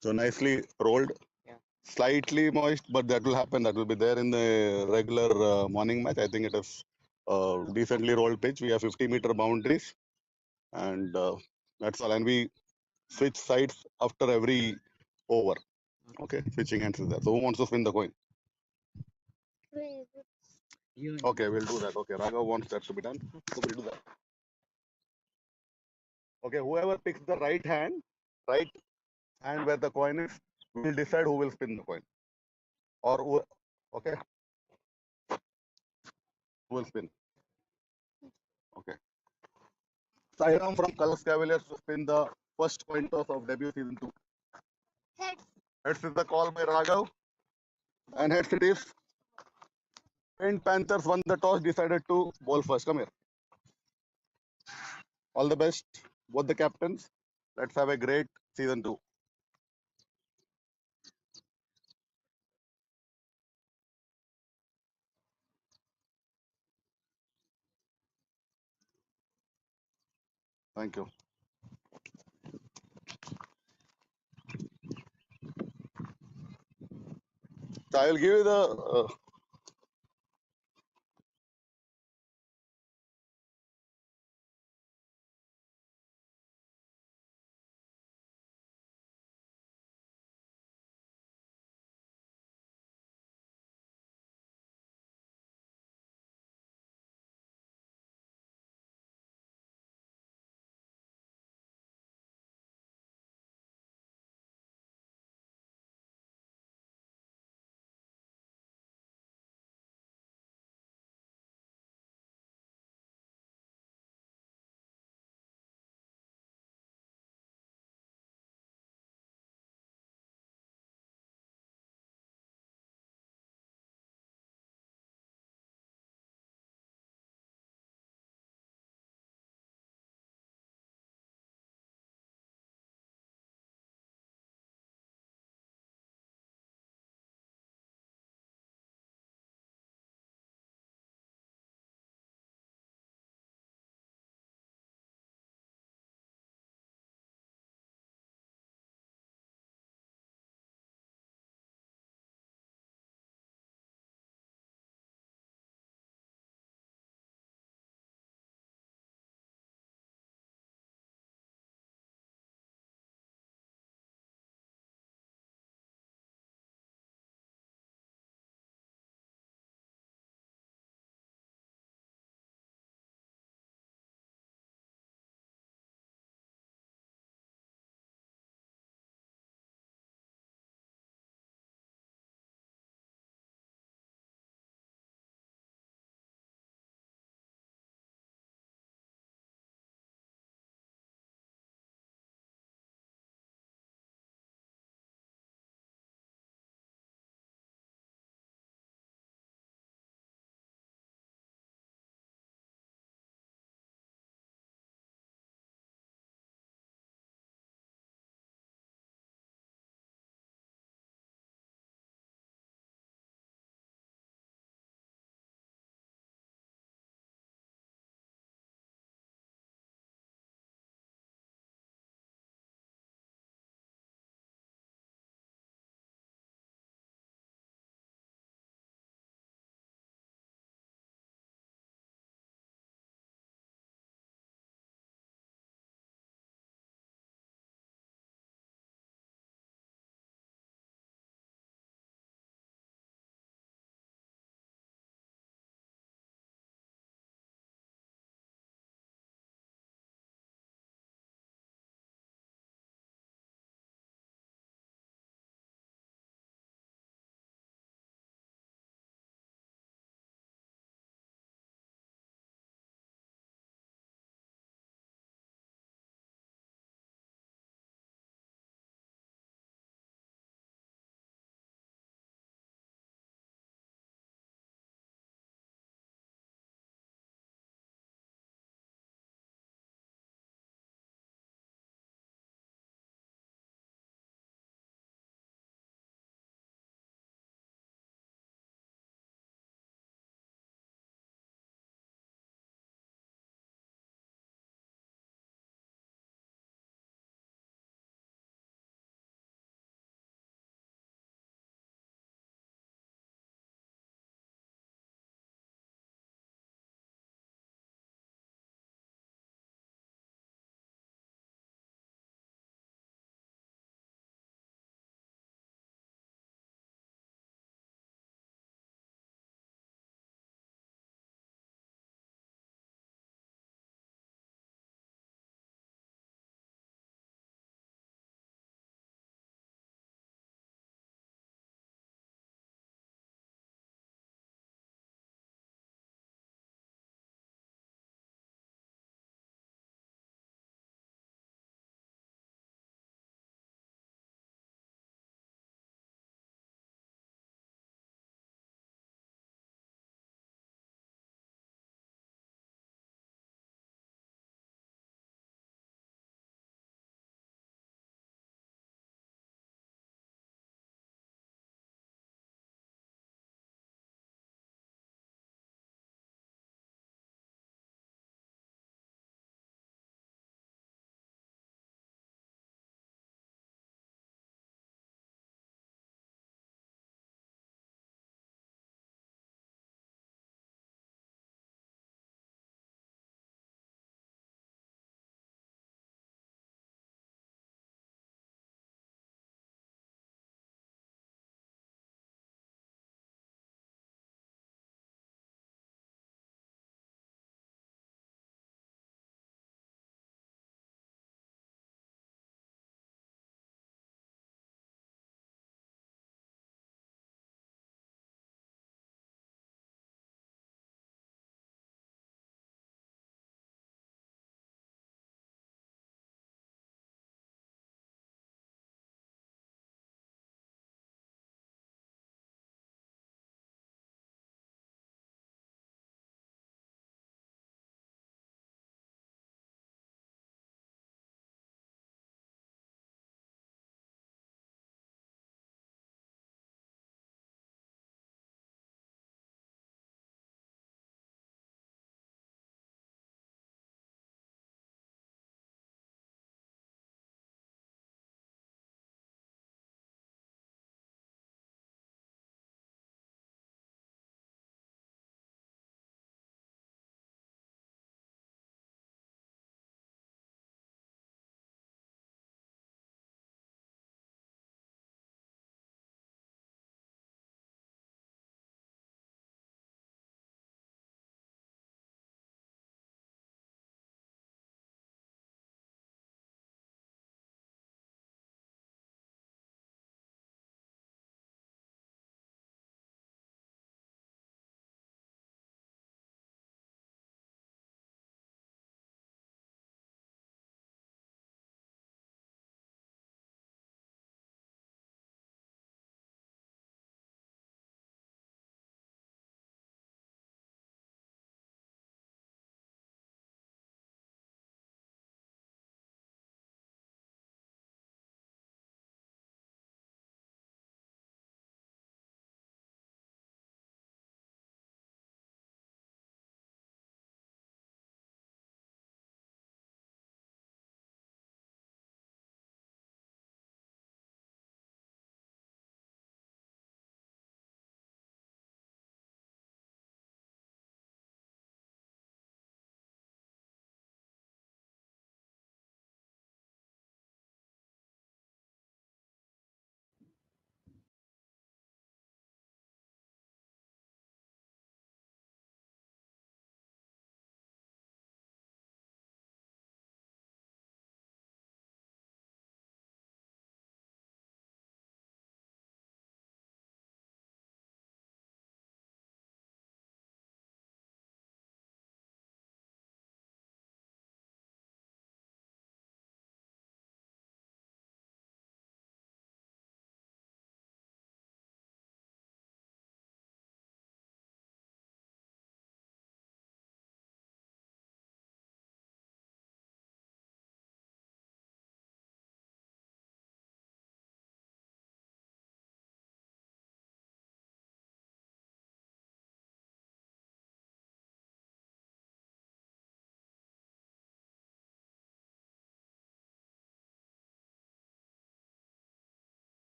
So nicely rolled. Slightly moist, but that will happen. That will be there in the regular morning match. I think it is decently rolled pitch. We have 50-meter boundaries, and that's all. And we switch sides after every over. Okay, switching hands is there. So who wants to spin the coin? Okay, we'll do that. Okay, Raghav wants that to be done. So we'll do that. Okay, whoever picks the right hand where the coin is, will decide who will spin the coin. Or okay, who will spin? Okay. Sairam from Colors Cavaliers to spin the first coin toss of debut season 2. Heads is the call by Raghav. And heads it is. And Panthers won the toss, decided to bowl first. Come here. All the best, both the captains. Let's have a great season 2. Thank you. So I will give you the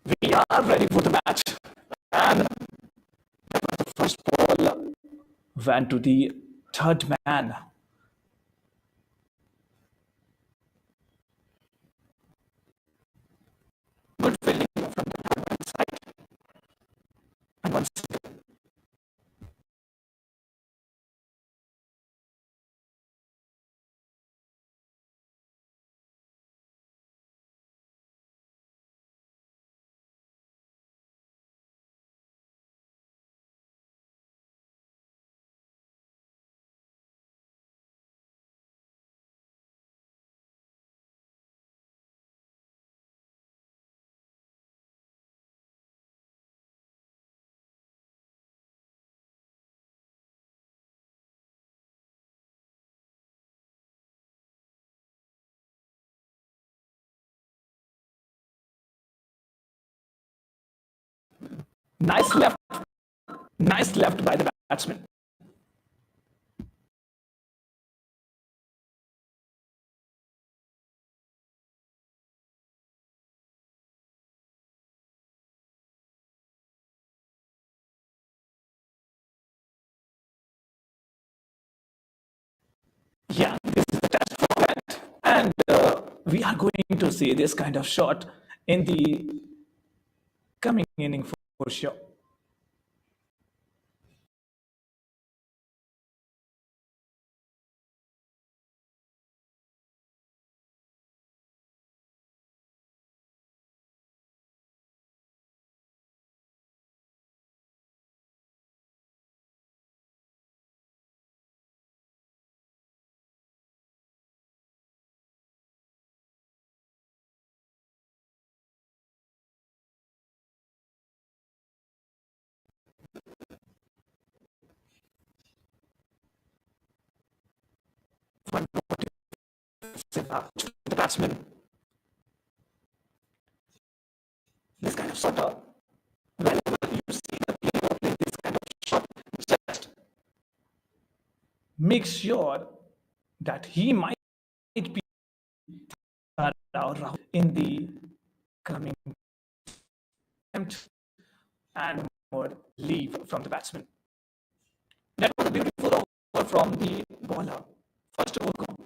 We are ready for the match. And the first ball went to the third man. Good fielding from the third man side. And once nice left, nice left by the batsman. Yeah, this is the test format, and we are going to see this kind of shot in the coming inning for sure. One the batsman, this kind of sort of whenever you see the player play this kind of shot, just make sure that he might be around in the coming attempt and more leave from the batsman. That was a beautiful over from the bowler. First over gone.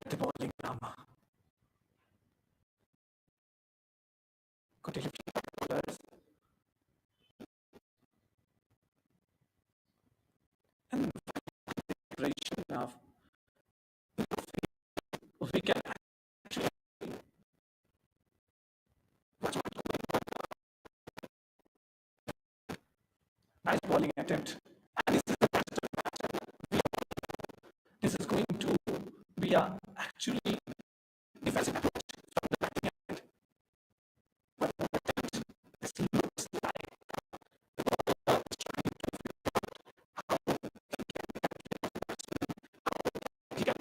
The bowling drama. Got a lifting bowlers and vibration of we can actually nice bowling attempt. And this is going to be a actually defensive approach from the batting end. But this looks like he can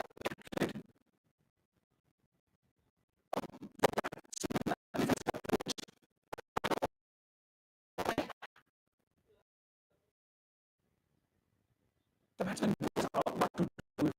batsman knows how what to do.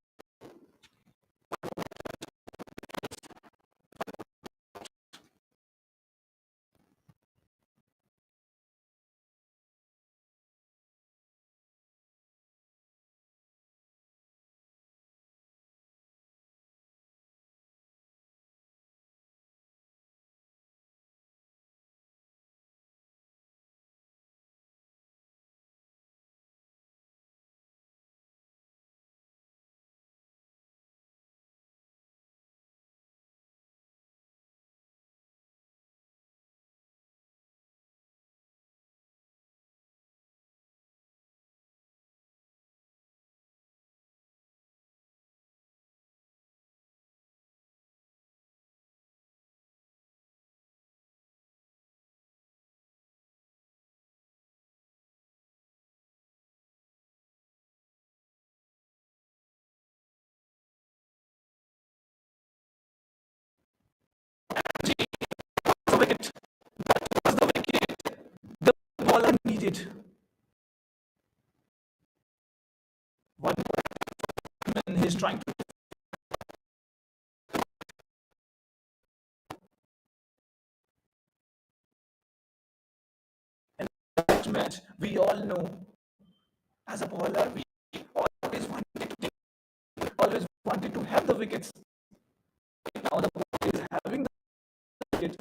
The wicket was the wicket the bowler needed. One man is trying to in that match. We all know as a bowler, we always wanted to always wanted to have the wickets. Now the bowler is having the wickets.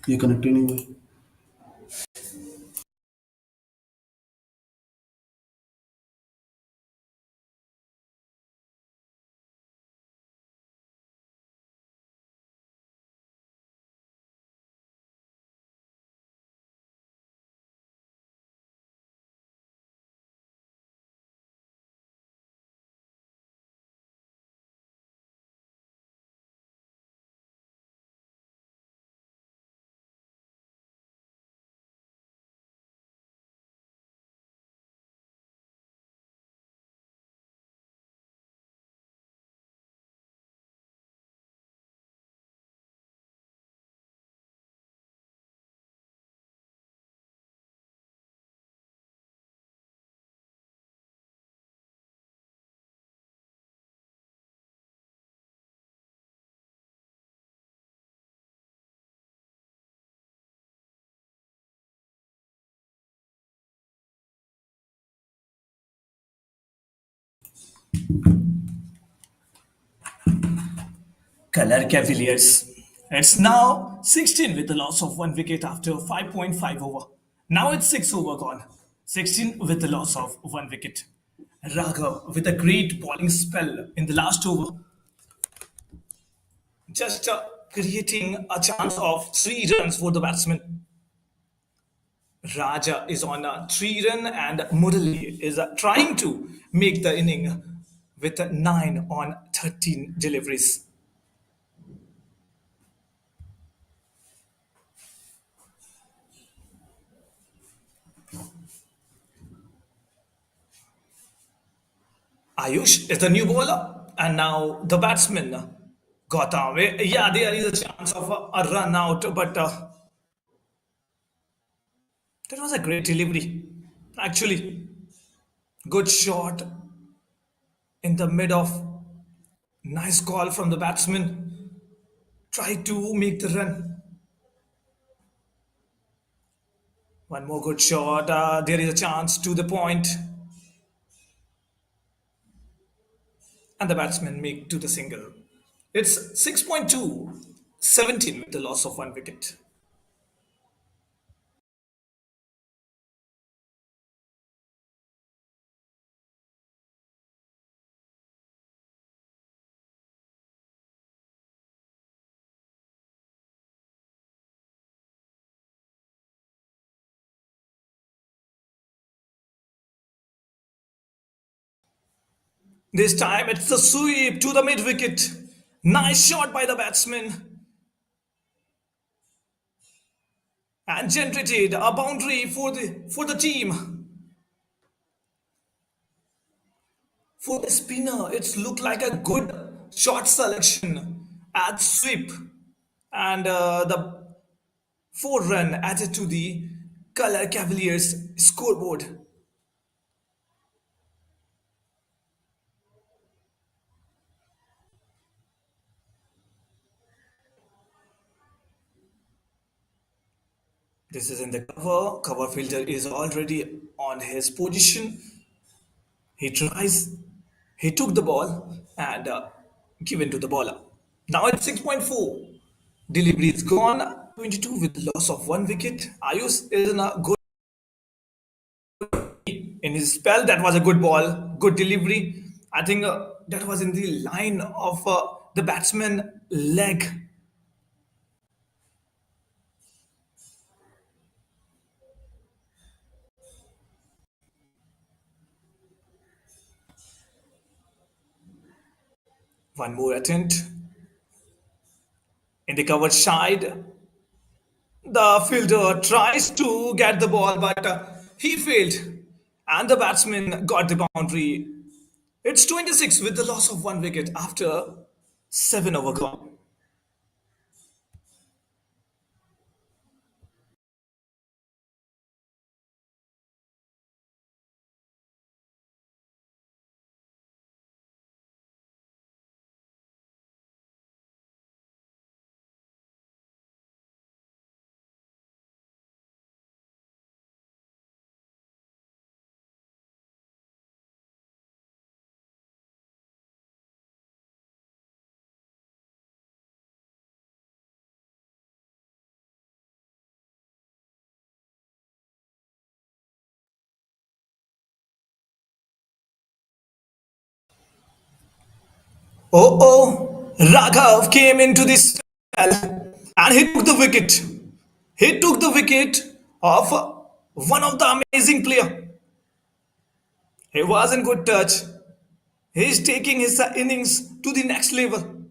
You connect anyway. Color Cavaliers. It's now 16 with the loss of one wicket after 5.5 over. Now it's 6 over gone. 16 with the loss of one wicket. Raghav with a great bowling spell in the last over, just creating a chance of 3 runs for the batsman. Raja is on a 3 run and Murali is trying to make the inning with 9 on 13 deliveries. Ayush is the new bowler, and now the batsman got away. Yeah, there is a chance of a run out, but that was a great delivery. Actually, good shot in the mid of nice call from the batsman. Try to make the run. One more good shot. There is a chance to the point, and the batsman make to the single. It's 6.2, 17 with the loss of one wicket. This time it's the sweep to the mid wicket. Nice shot by the batsman and generated a boundary for the team. For the spinner, it's looked like a good shot selection at sweep, and the 4 run added to the Color Cavaliers scoreboard. This is in the cover. Cover fielder is already on his position. He tries. He took the ball and given to the bowler. Now it's 6.4. Delivery is gone. 22 with loss of one wicket. Ayush is in a good in his spell. That was a good ball, good delivery. I think that was in the line of the batsman leg. One more attempt in the covered side. The fielder tries to get the ball, but he failed, and the batsman got the boundary. It's 26 with the loss of one wicket after 7 over gone. Oh, oh, Raghav came into this and he took the wicket. He took the wicket of one of the amazing player. He was in good touch. He is taking his innings to the next level.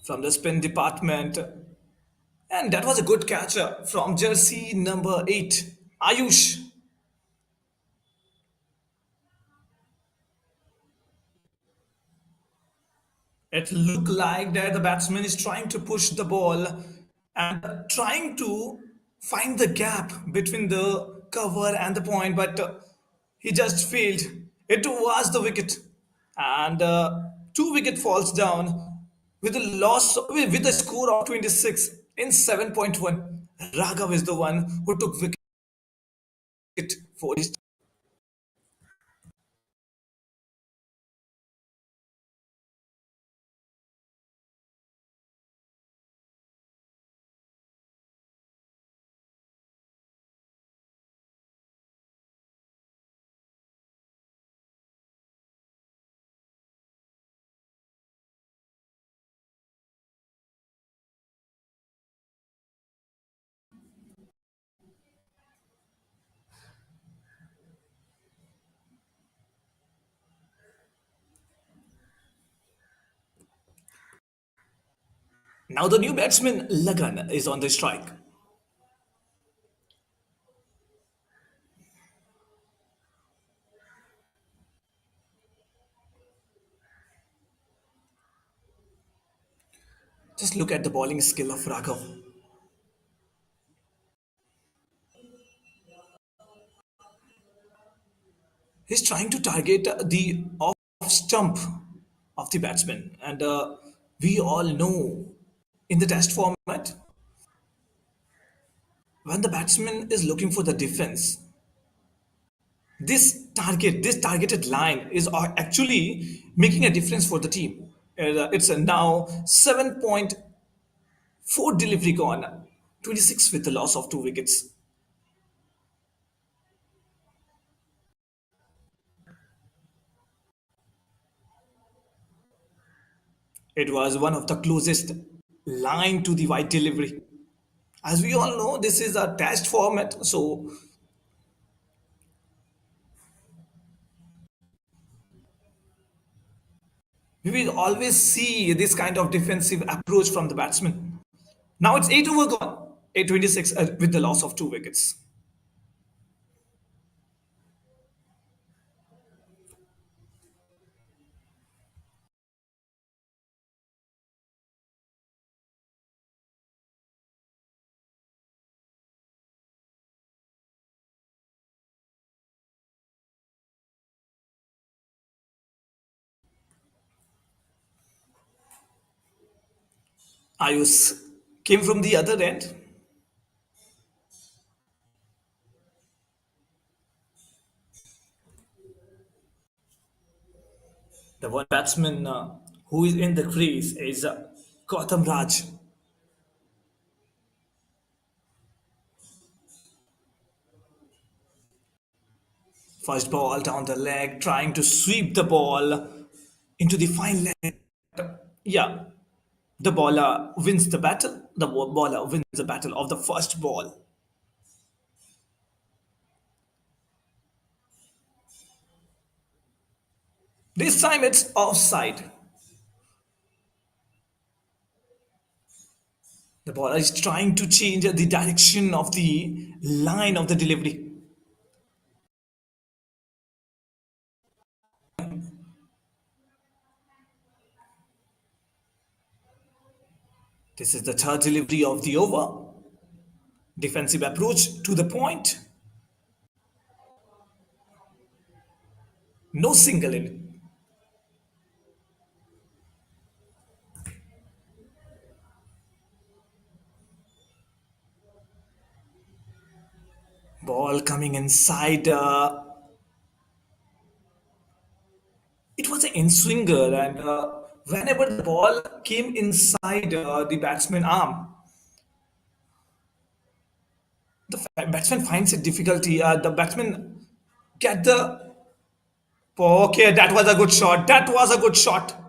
From the spin department. And that was a good catcher from jersey number 8, Ayush. It looked like that the batsman is trying to push the ball and trying to find the gap between the cover and the point, but he just failed. It was the wicket, and two wicket falls down with a loss with a score of 26 in 7.1. Raghav is the one who took wicket for his. Now the new batsman Lagan is on the strike. Just look at the bowling skill of Raghav. He's trying to target the off stump of the batsman, and we all know in the test format when the batsman is looking for the defense, this targeted line is actually making a difference for the team. It's a now 7.4 delivery gone, 26 with the loss of two wickets. It was one of the closest line to the wide delivery. As we all know, this is a test format, so we will always see this kind of defensive approach from the batsman. Now it's 8 over gone, 826 with the loss of two wickets. Ayus came from the other end. The one batsman who is in the crease is Gautam Raj. First ball down the leg, trying to sweep the ball into the fine leg. Yeah, the bowler wins the battle. The bowler wins the battle of the first ball. This time it's offside. The bowler is trying to change the direction of the line of the delivery. This is the third delivery of the over. Defensive approach to the point. No single in. Ball coming inside. It was an in swinger, and whenever the ball came inside the batsman arm, the batsman finds it difficulty. The batsman get the. Okay, that was a good shot. That was a good shot.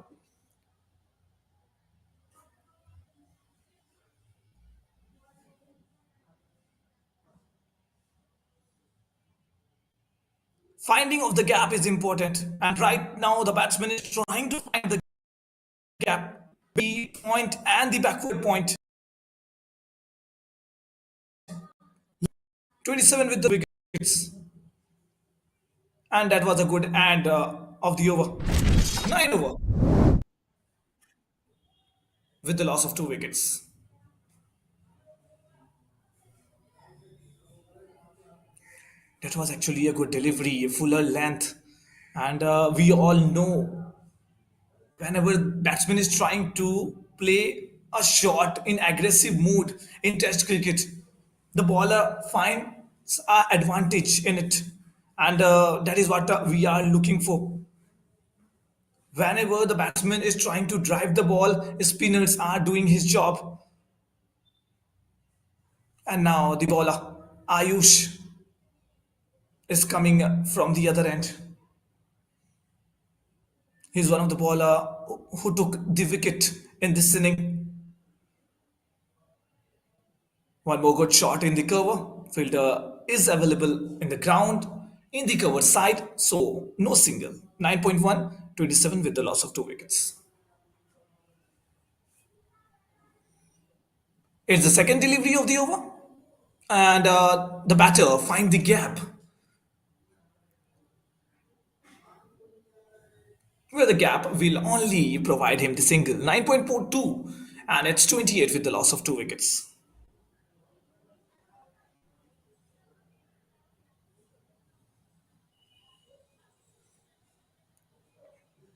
Finding of the gap is important. And right now, the batsman is trying to find the gap, the point and the backward point. 27 with the wickets. And that was a good end of the over. 9 over with the loss of 2 wickets. That was actually a good delivery, a fuller length. And we all know whenever batsman is trying to play a shot in aggressive mood in test cricket, the bowler finds a advantage in it. And that is what we are looking for. Whenever the batsman is trying to drive the ball, spinners are doing his job. And now the bowler, Ayush, is coming from the other end. He's one of the bowler who took the wicket in this inning. One more good shot in the cover. Fielder is available in the ground in the cover side, so no single. 9.1, 27 with the loss of 2 wickets. It's the second delivery of the over, and the batter find the gap where the gap will only provide him the single. 9.42, and it's 28 with the loss of 2 wickets.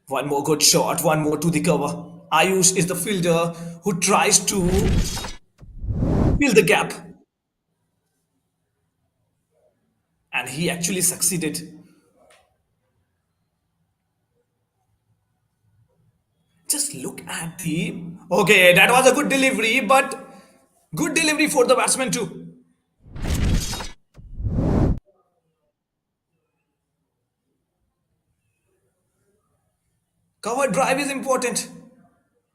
One more good shot, one more to the cover. Ayush is the fielder who tries to fill the gap, and he actually succeeded. Just look at the. Okay, that was a good delivery, but good delivery for the batsman too. Cover drive is important,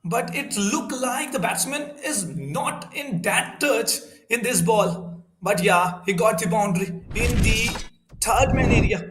but it looked like the batsman is not in that touch in this ball. But yeah, he got the boundary in the third man area.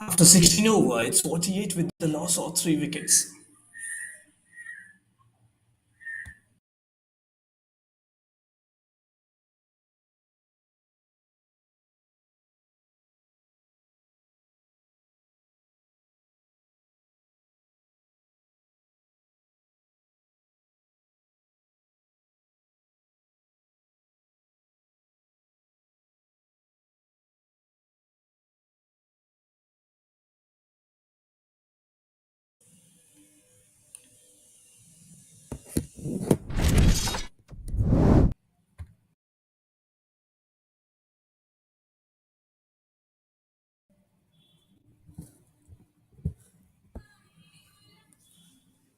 After 16 over, it's 48 with the loss of 3 wickets.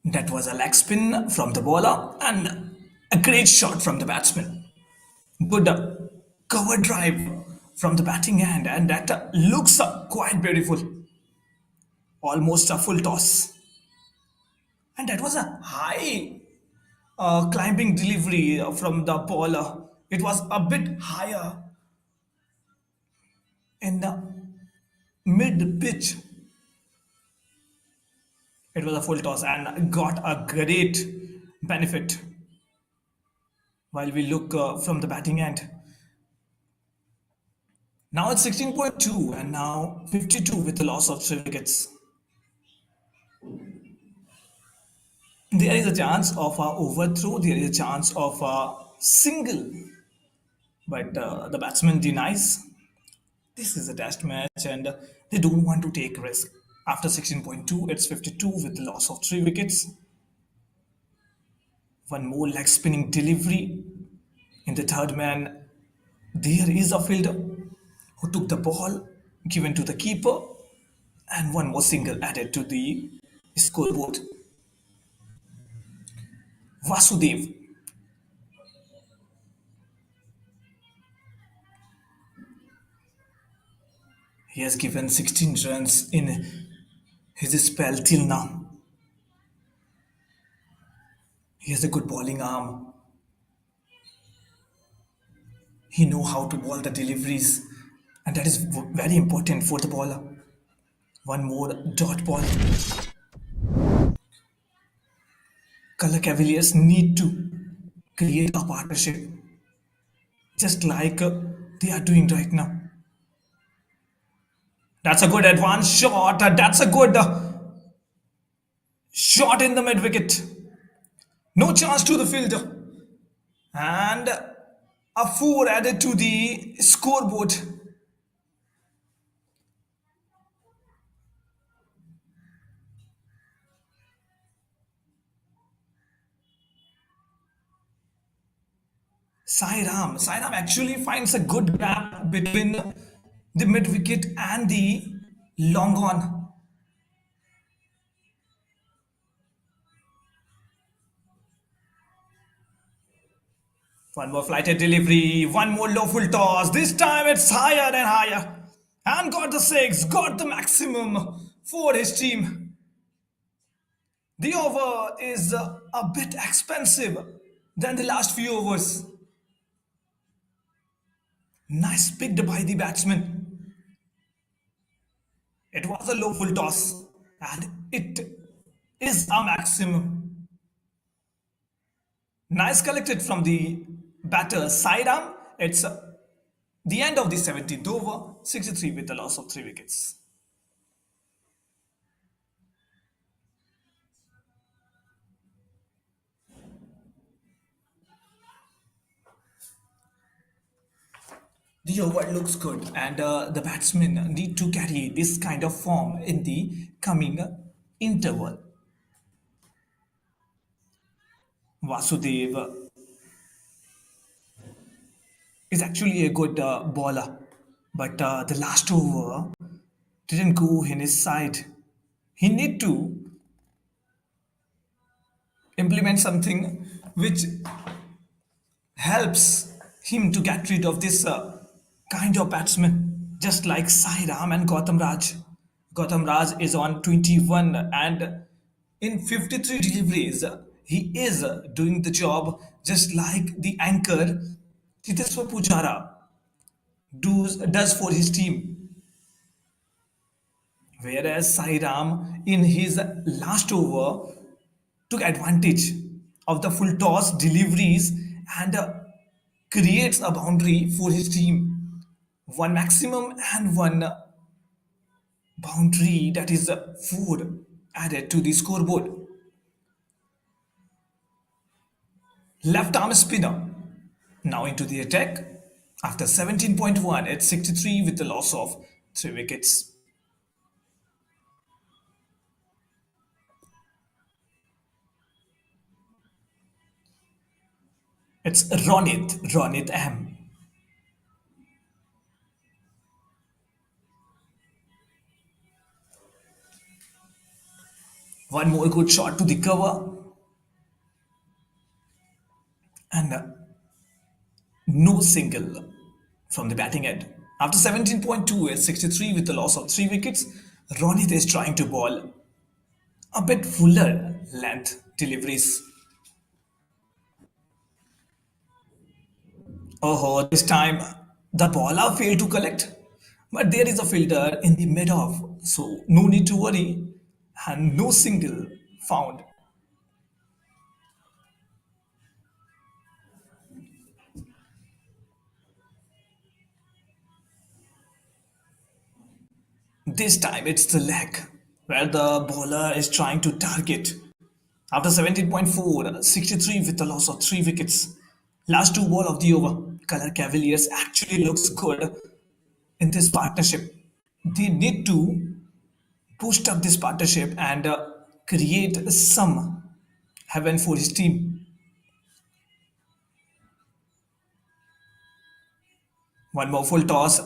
That was a leg spin from the bowler and a great shot from the batsman. Good cover drive from the batting end, and that looks quite beautiful. Almost a full toss. And that was a high climbing delivery from the bowler. It was a bit higher in the mid pitch. It was a full toss and got a great benefit while we look from the batting end. Now it's 16.2 and now 52 with the loss of 3 wickets. There is a chance of a overthrow, there is a chance of a single, but the batsman denies. This is a test match and they don't want to take risk. After 16.2, it's 52 with the loss of 3 wickets. One more leg spinning delivery in the third man. There is a fielder who took the ball given to the keeper, and one more single added to the scoreboard. Vasudev, he has given 16 runs in his spell till now. He has a good bowling arm. He know how to bowl the deliveries, and that is very important for the bowler. One more dot ball. Color Cavaliers need to create a partnership, just like they are doing right now. That's a good advanced shot. That's a good shot in the mid wicket. No chance to the fielder. And a 4 added to the scoreboard. Sairam actually finds a good gap between the mid wicket and the long on. One more flighted delivery, one more low full toss. This time it's higher and higher. And got the 6, got the maximum for his team. The over is a bit expensive than the last few overs. Nice picked by the batsman. It was a low full toss and it is a maximum. Nice collected from the batter side arm. It's the end of the 17th over, 63 with the loss of 3 wickets. The over looks good, and the batsmen need to carry this kind of form in the coming interval. Vasudev is actually a good bowler, but the last over didn't go in his side. He need to implement something which helps him to get rid of this kind of batsman, just like Sairam and Gautam Raj. Gautam Raj is on 21 and in 53 deliveries, he is doing the job just like the anchor Chiteswar Pujara does for his team. Whereas Sairam, in his last over, took advantage of the full toss deliveries and creates a boundary for his team. One maximum and one boundary, that is four added to the scoreboard. Left arm spinner. Now into the attack. After 17.1 at 63 with the loss of 3 wickets. It's Ronit M. One more good shot to the cover and no single from the batting end. After 17.2 at 63 with the loss of 3 wickets, Ronit is trying to ball a bit fuller length deliveries. Oh, this time the bowler failed to collect, but there is a fielder in the mid off, so no need to worry, and no single found. This time it's the leg where the bowler is trying to target. After 17.4, 63 with the loss of 3 wickets. Last two ball of the over. Color Cavaliers actually looks good in this partnership. They need to boost up this partnership and create some heaven for his team. One more full toss.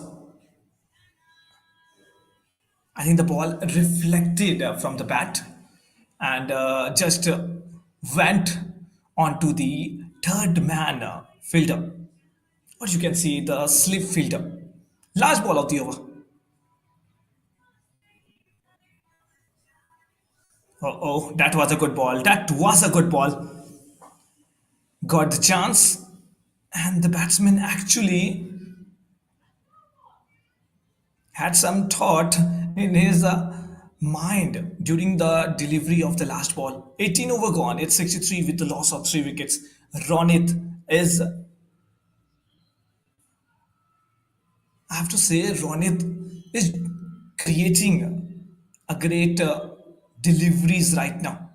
I think the ball reflected from the bat and just went onto the third man fielder. Or you can see the slip fielder. Last ball of the over. Oh, that was a good ball. That was a good ball. Got the chance, and the batsman actually had some thought in his mind during the delivery of the last ball. 18 over gone. It's 63 with the loss of 3 wickets. Ronit is, I have to say, Ronit is creating a great deliveries right now.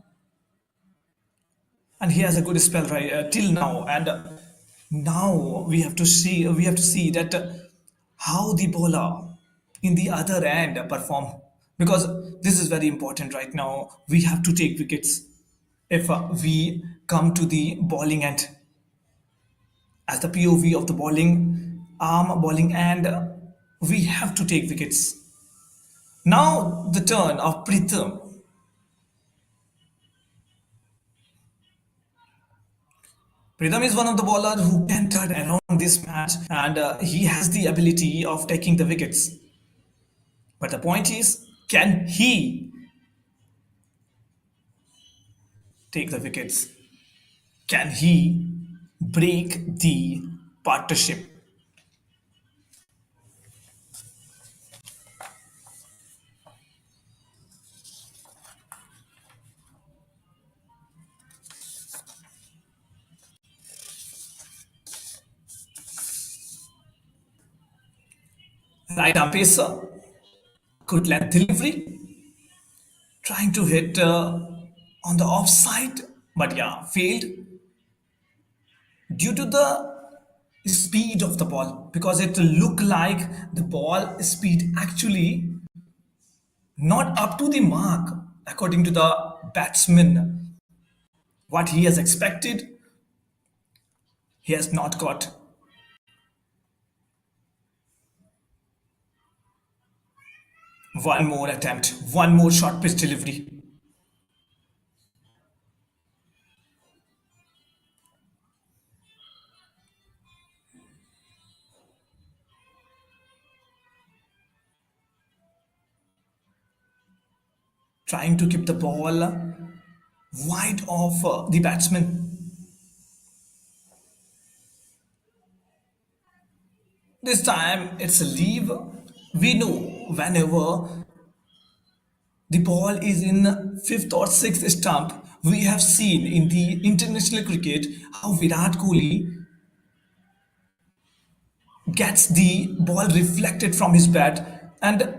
And he has a good spell right till now. And now we have to see that how the bowler in the other end perform, because this is very important right now. We have to take wickets if we come to the bowling end as the POV of the bowling arm bowling end. We have to take wickets. Now the turn of Pritham. Pritham is one of the bowlers who can turn around this match, and he has the ability of taking the wickets. But the point is, can he take the wickets? Can he break the partnership? Right arm pacer, good length delivery, trying to hit on the offside, but yeah, failed due to the speed of the ball, because it looked like the ball speed actually not up to the mark according to the batsman. What he has expected, he has not got. One more attempt, one more short pitch delivery. Trying to keep the ball wide of the batsman. This time it's a leave. We know whenever The ball is in fifth or sixth stump. We have seen in the international cricket how Virat Kohli gets the ball reflected from his bat, and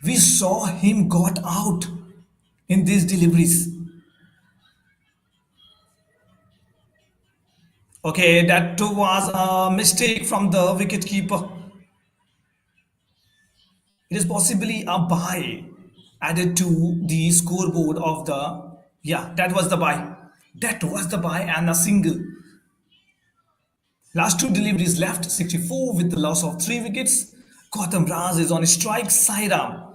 we saw him got out in these deliveries. Okay, that was a mistake from the wicketkeeper. It is possibly a buy added to the scoreboard of the. Yeah, that was the buy. That was the buy and a single. Last two deliveries left 64 with the loss of three wickets. Gautam Raj is on strike sidearm.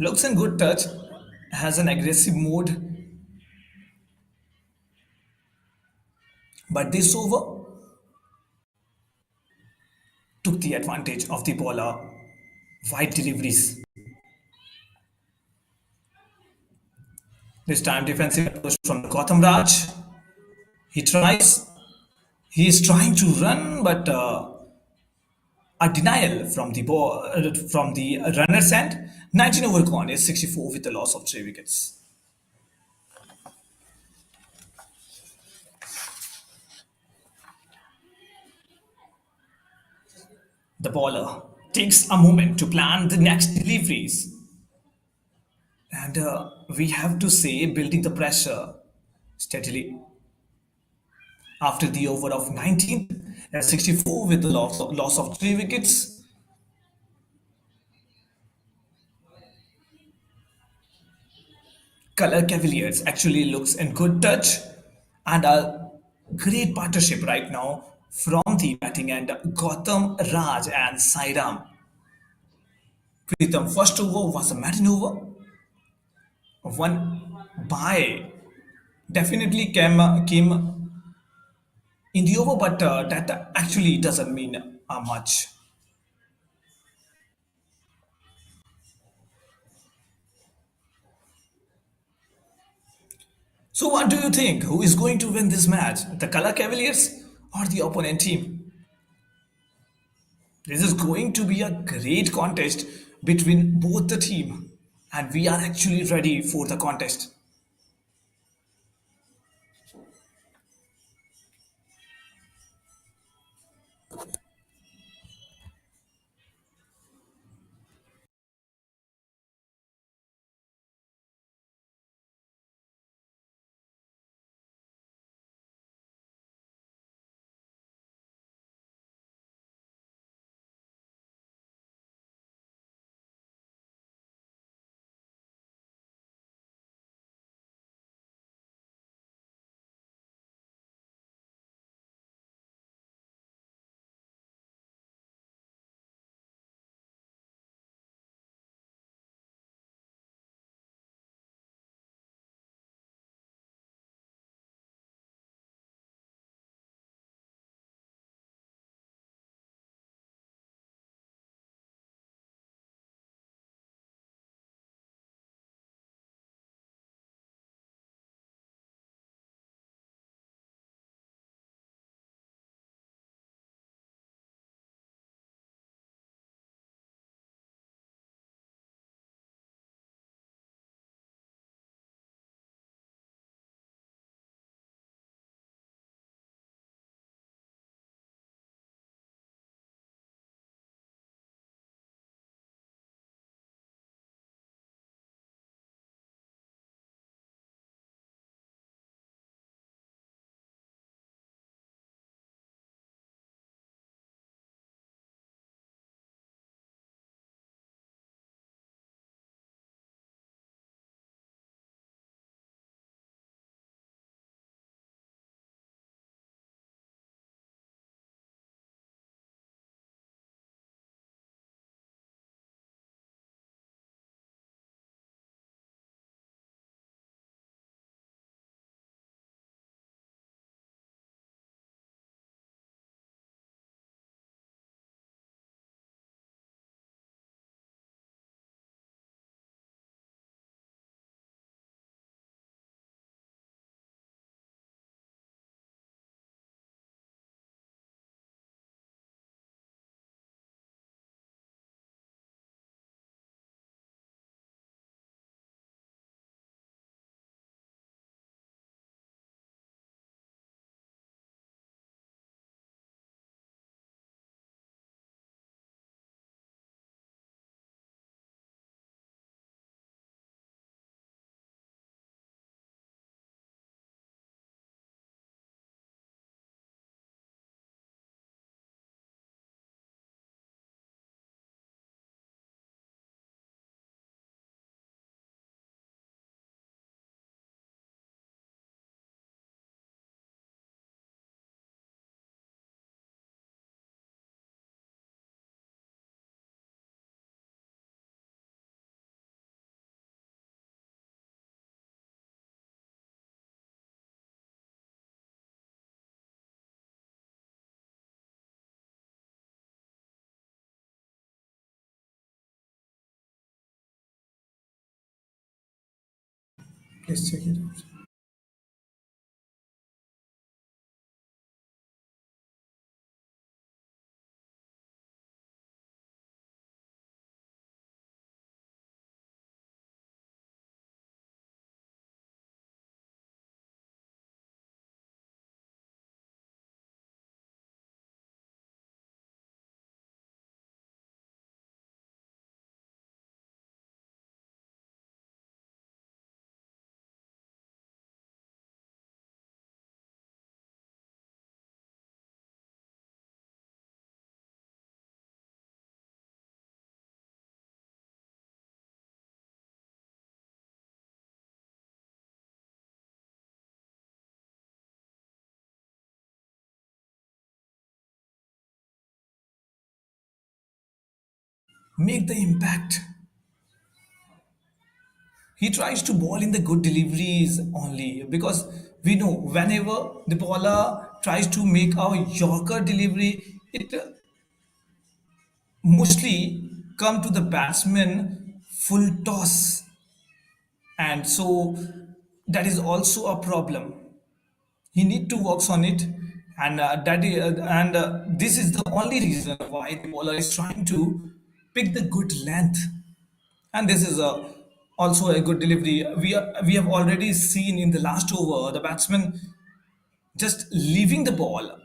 Looks in good touch, has an aggressive mode, but this over took the advantage of the bowler. Wide deliveries. This time defensive approach from Gautam Raj. He tries. He is trying to run, but a denial from the ball from the runner's end. 19 over gone is 64 with the loss of three wickets. The bowler takes a moment to plan the next deliveries, and we have to say building the pressure steadily. After the over of 19 at 64 with the loss of three wickets, Color Cavaliers actually looks in good touch and a great partnership right now from the batting end. Gautam Raj and Sairam. Pritam first over was a maiden over. One by definitely came in the over, but that actually doesn't mean much. So, what do you think? Who is going to win this match? The Color Cavaliers or the opponent team? This is going to be a great contest between both the team, and we are actually ready for the contest. Let's check it out. Make the impact. He tries to ball in the good deliveries only because we know whenever the bowler tries to make a Yorker delivery, it mostly come to the batsman full toss, and so that is also a problem. He need to works on it, and this is the only reason why the bowler is trying to pick the good length, and this is also a good delivery. We have already seen in the last over the batsman just leaving the ball,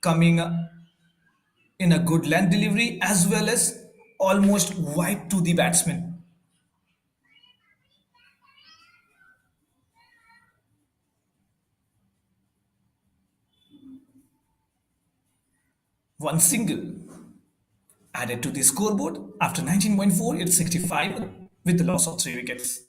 coming in a good length delivery as well as almost wide to the batsman. One single added to the scoreboard after 19.4, it's 65 with the loss of 3 wickets.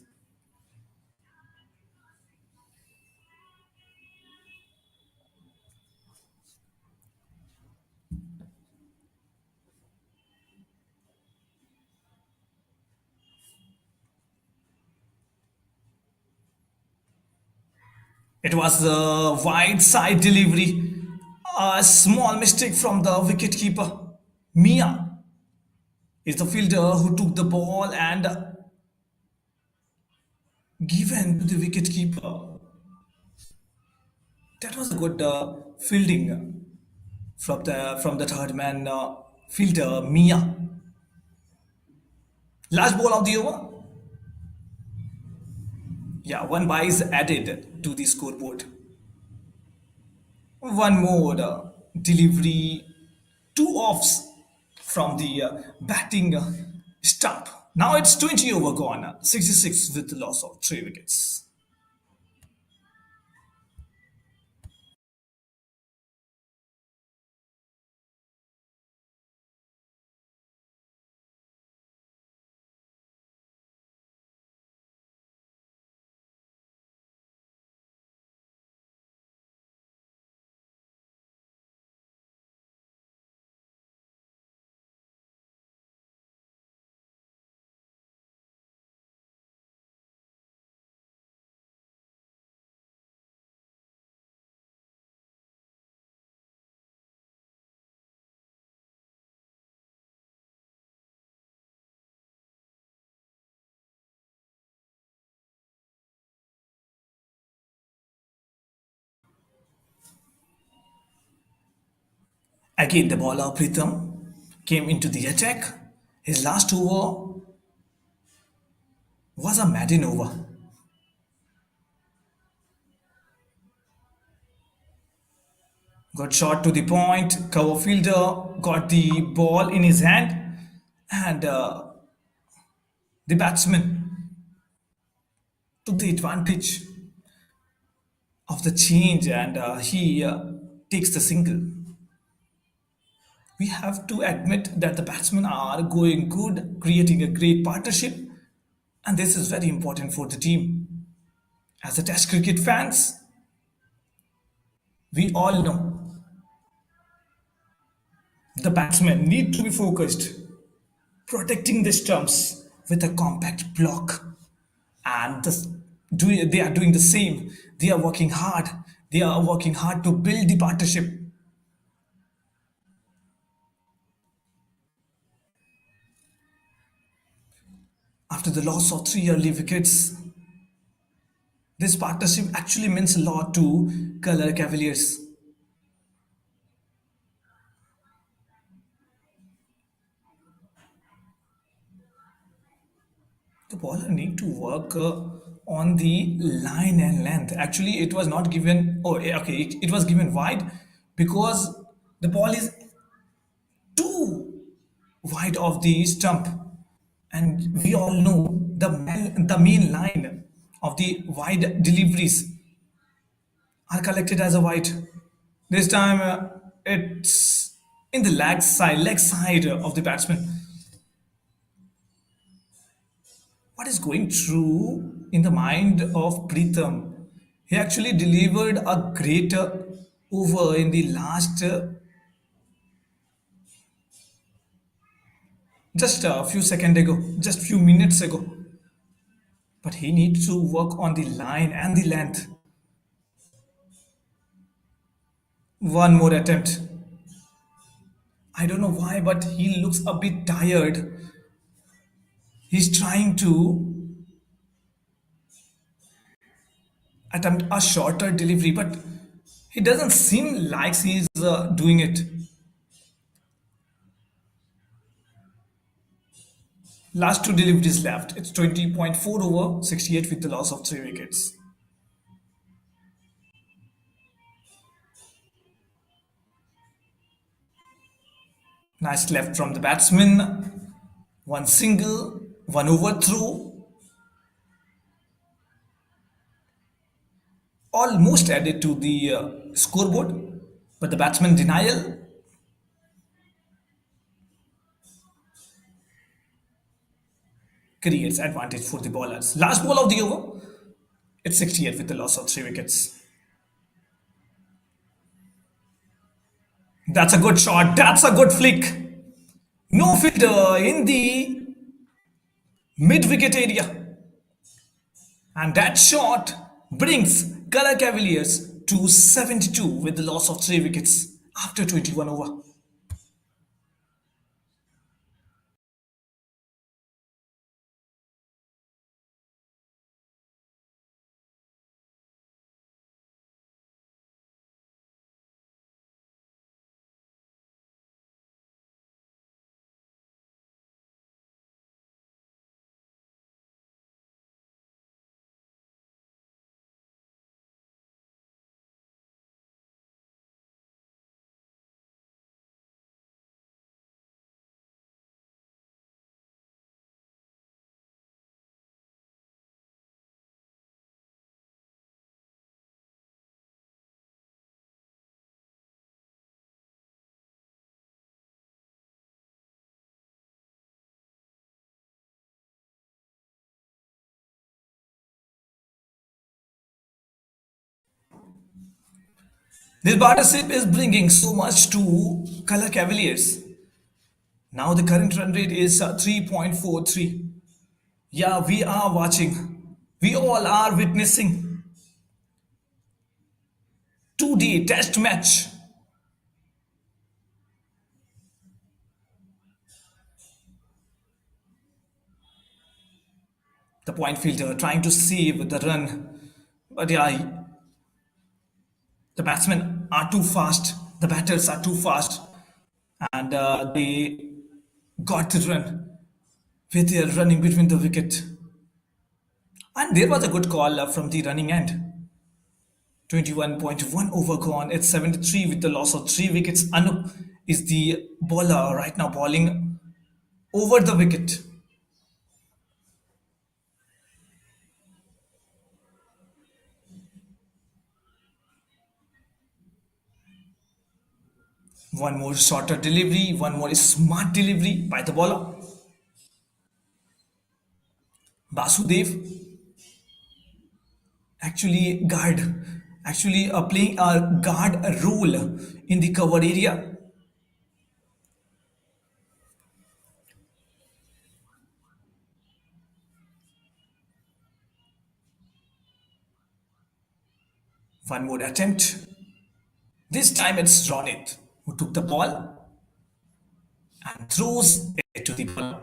It was a wide side delivery, a small mistake from the wicketkeeper. Mia is the fielder who took the ball and given to the wicketkeeper. That was a good fielding from the third man fielder Mia. Last ball of the over. Yeah, one by is added to the scoreboard. One more delivery, two offs from the batting stump. Now it's 20 over gone, 66 with the loss of 3 wickets. Again, the bowler Pritham came into the attack. His last over was a maiden over. Got shot to the point. Cover fielder got the ball in his hand, and the batsman took the advantage of the change, and he takes the single. We have to admit that the batsmen are going good, creating a great partnership, and this is very important for the team. As a Test cricket fans, we all know the batsmen need to be focused, protecting the stumps with a compact block, and they are doing the same. They are working hard. They are working hard to build the partnership. After the loss of three early wickets, This partnership actually means a lot to Color Cavaliers. The bowler need to work on the line and length. Actually, it was not given. Oh, okay, it was given wide because the ball is too wide of the stump, and we all know the main line of the wide deliveries are collected as a wide. This time, it's in the leg side of the batsman. What is going through in the mind of Pritham? He actually delivered a great over in the last just a few seconds ago, just few minutes ago. But he needs to work on the line and the length. One more attempt. I don't know why, but he looks a bit tired. He's trying to attempt a shorter delivery, but he doesn't seem like he's doing it. Last two deliveries left. It's 20.4 over 68 with the loss of 3 wickets. Nice left from the batsman. One single, one overthrow, almost added to the scoreboard. But the batsman denial creates advantage for the bowlers. Last ball of the over, it's 68 with the loss of 3 wickets. That's a good shot. That's a good flick. No fielder in the mid wicket area. And that shot brings Color Cavaliers to 72 with the loss of 3 wickets after 21 over. This partnership is bringing so much to Color Cavaliers. Now the current run rate is 3.43. Yeah, we are watching. We all are witnessing 2D test match. The point fielder trying to save the run. But yeah, the batsmen are too fast. The batters are too fast. And they got the run with their running between the wicket. And there was a good call from the running end. 21.1 over gone. It's 73 with the loss of 3 wickets. Anup is the bowler right now bowling over the wicket. One more shorter delivery, one more smart delivery by the bowler. Basudev actually playing a guard role in the cover area. One more attempt. This time it's Ronit who took the ball and throws it to the bowler.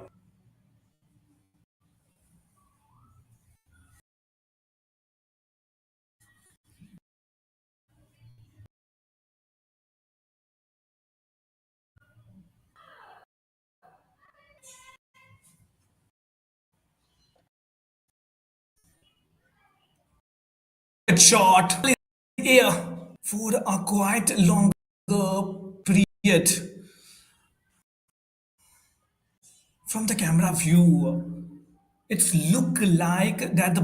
rocket shot in the air for a quite longer period. From the camera view, it's look like that the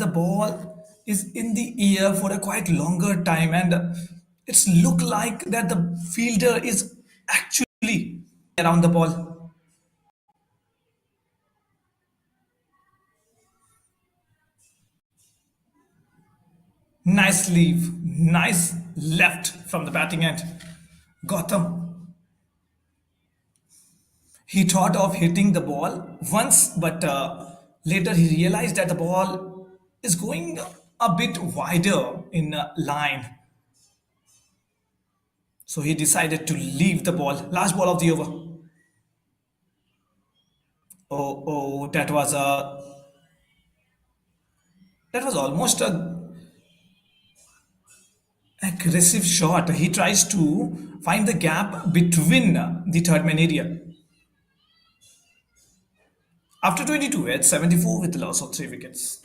ball is in the air for a quite longer time, and it's look like that the fielder is actually around the ball. Nice leave, nice left from the batting end. Gotham. He thought of hitting the ball once, but later he realized that the ball is going a bit wider in line. So he decided to leave the ball. Last ball of the over. Oh, that was almost a aggressive shot. He tries to find the gap between the third man area. After 22 at 74 with the loss of 3 wickets.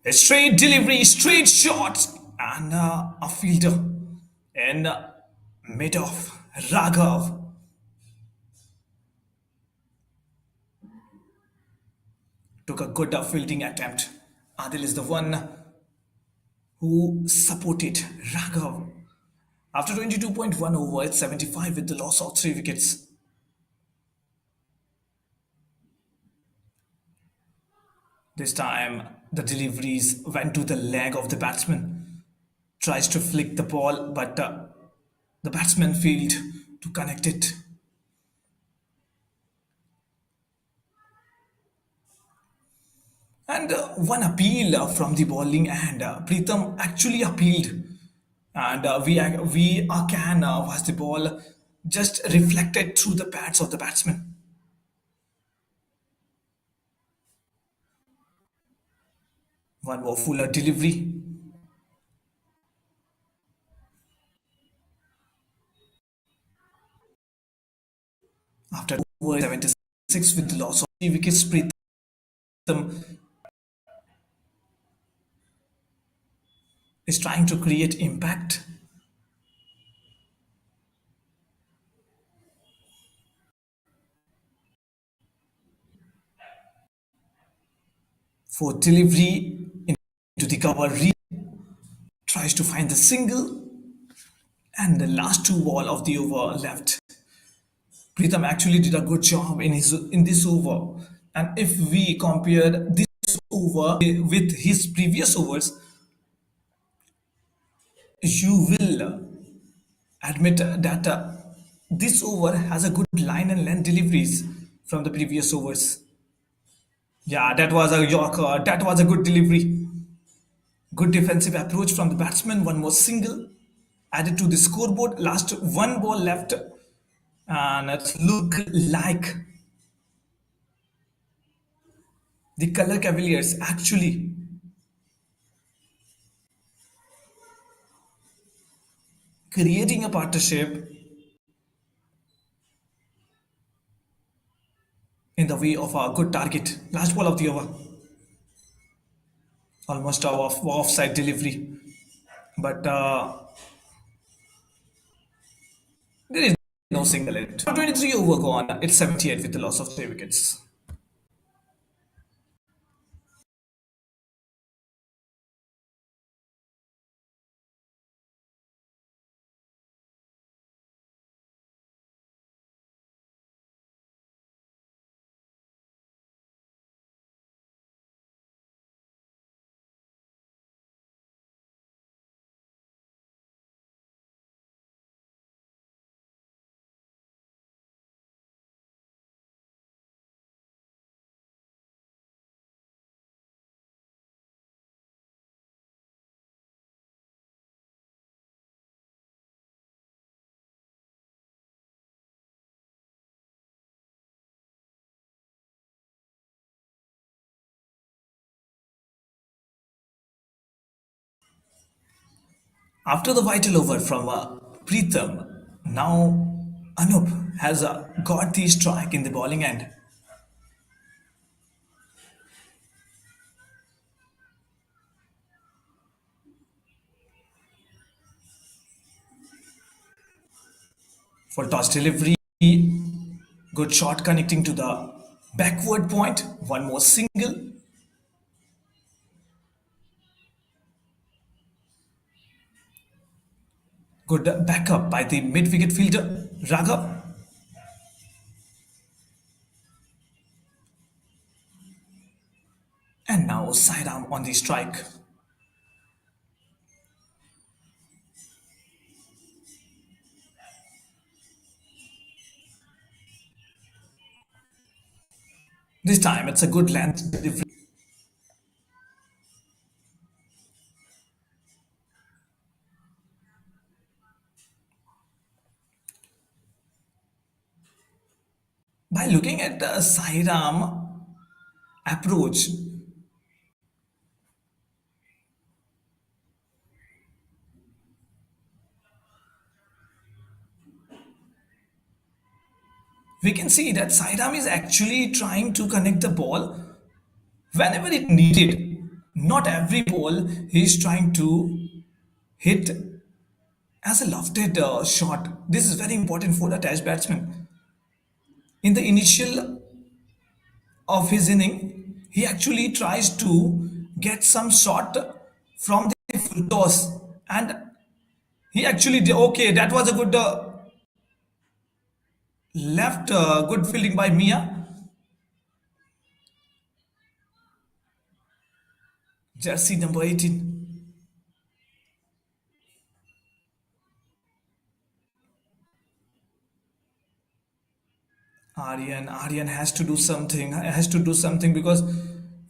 A straight delivery, straight shots, and a fielder in mid off. Raghav took a good fielding attempt. Adil is the one who supported Raghav. After 22.1 over at 75 with the loss of 3 wickets. This time, the deliveries went to the leg of the batsman. Tries to flick the ball, but the batsman failed to connect it. And one appeal from the bowling end. Pritham actually appealed, and we can was the ball just reflected through the pads of the batsman. One more fuller delivery. After over 76 with the loss of 3 wickets, Pritham is trying to create impact for delivery into the cover. Tries to find the single, and the last two ball of the over left. Pritham actually did a good job in this over, and if we compare this over with his previous overs, you will admit that this over has a good line and length deliveries from the previous overs. Yeah, that was a Yorker. That was a good delivery. Good defensive approach from the batsman. One more single added to the scoreboard. Last one ball left, and it look like the color Cavaliers actually creating a partnership in the way of a good target. Last ball of the over, almost a offside delivery, but there is no single in it. 23 over gone. It's 78 with the loss of 3 wickets. After the vital over from Pritham, now Anup has got the strike in the bowling end. For toss delivery, good shot connecting to the backward point. One more single. Good backup by the mid wicket fielder Raghav. And now sidearm on the strike. This time it's a good length delivery. By looking at the sidearm approach, we can see that sidearm is actually trying to connect the ball whenever it needed. Not every ball he is trying to hit as a lofted shot. This is very important for the test batsman. In the initial of his inning, he actually tries to get some shot from the full toss, and he actually did. Okay, that was a good left, good fielding by Mia. Jersey number 18. Aryan has to do something. Has to do something because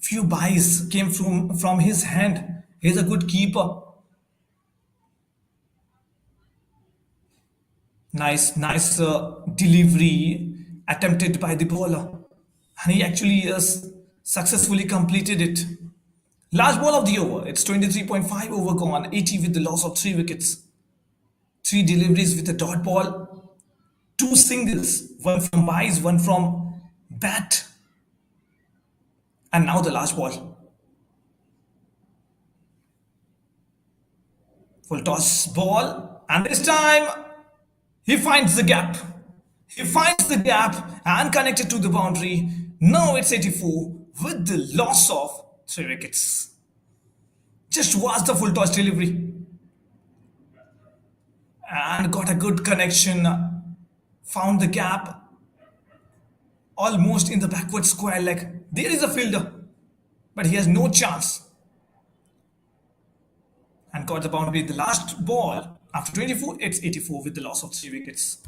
few buys came from his hand. He's a good keeper. Nice delivery attempted by the bowler, and he actually successfully completed it. Last ball of the over. It's 23.5 over gone. 80 with the loss of three wickets. Three deliveries with a dot ball. Two singles. One from buys, one from bat, and now the last ball. Full toss ball, and this time he finds the gap. He finds the gap and connected to the boundary. Now it's 84 with the loss of three wickets. Just watch the full toss delivery and got a good connection. Found the gap almost in the backward square leg. There is a fielder, but he has no chance and got the boundary. The last ball after 24, it's 84 with the loss of three wickets.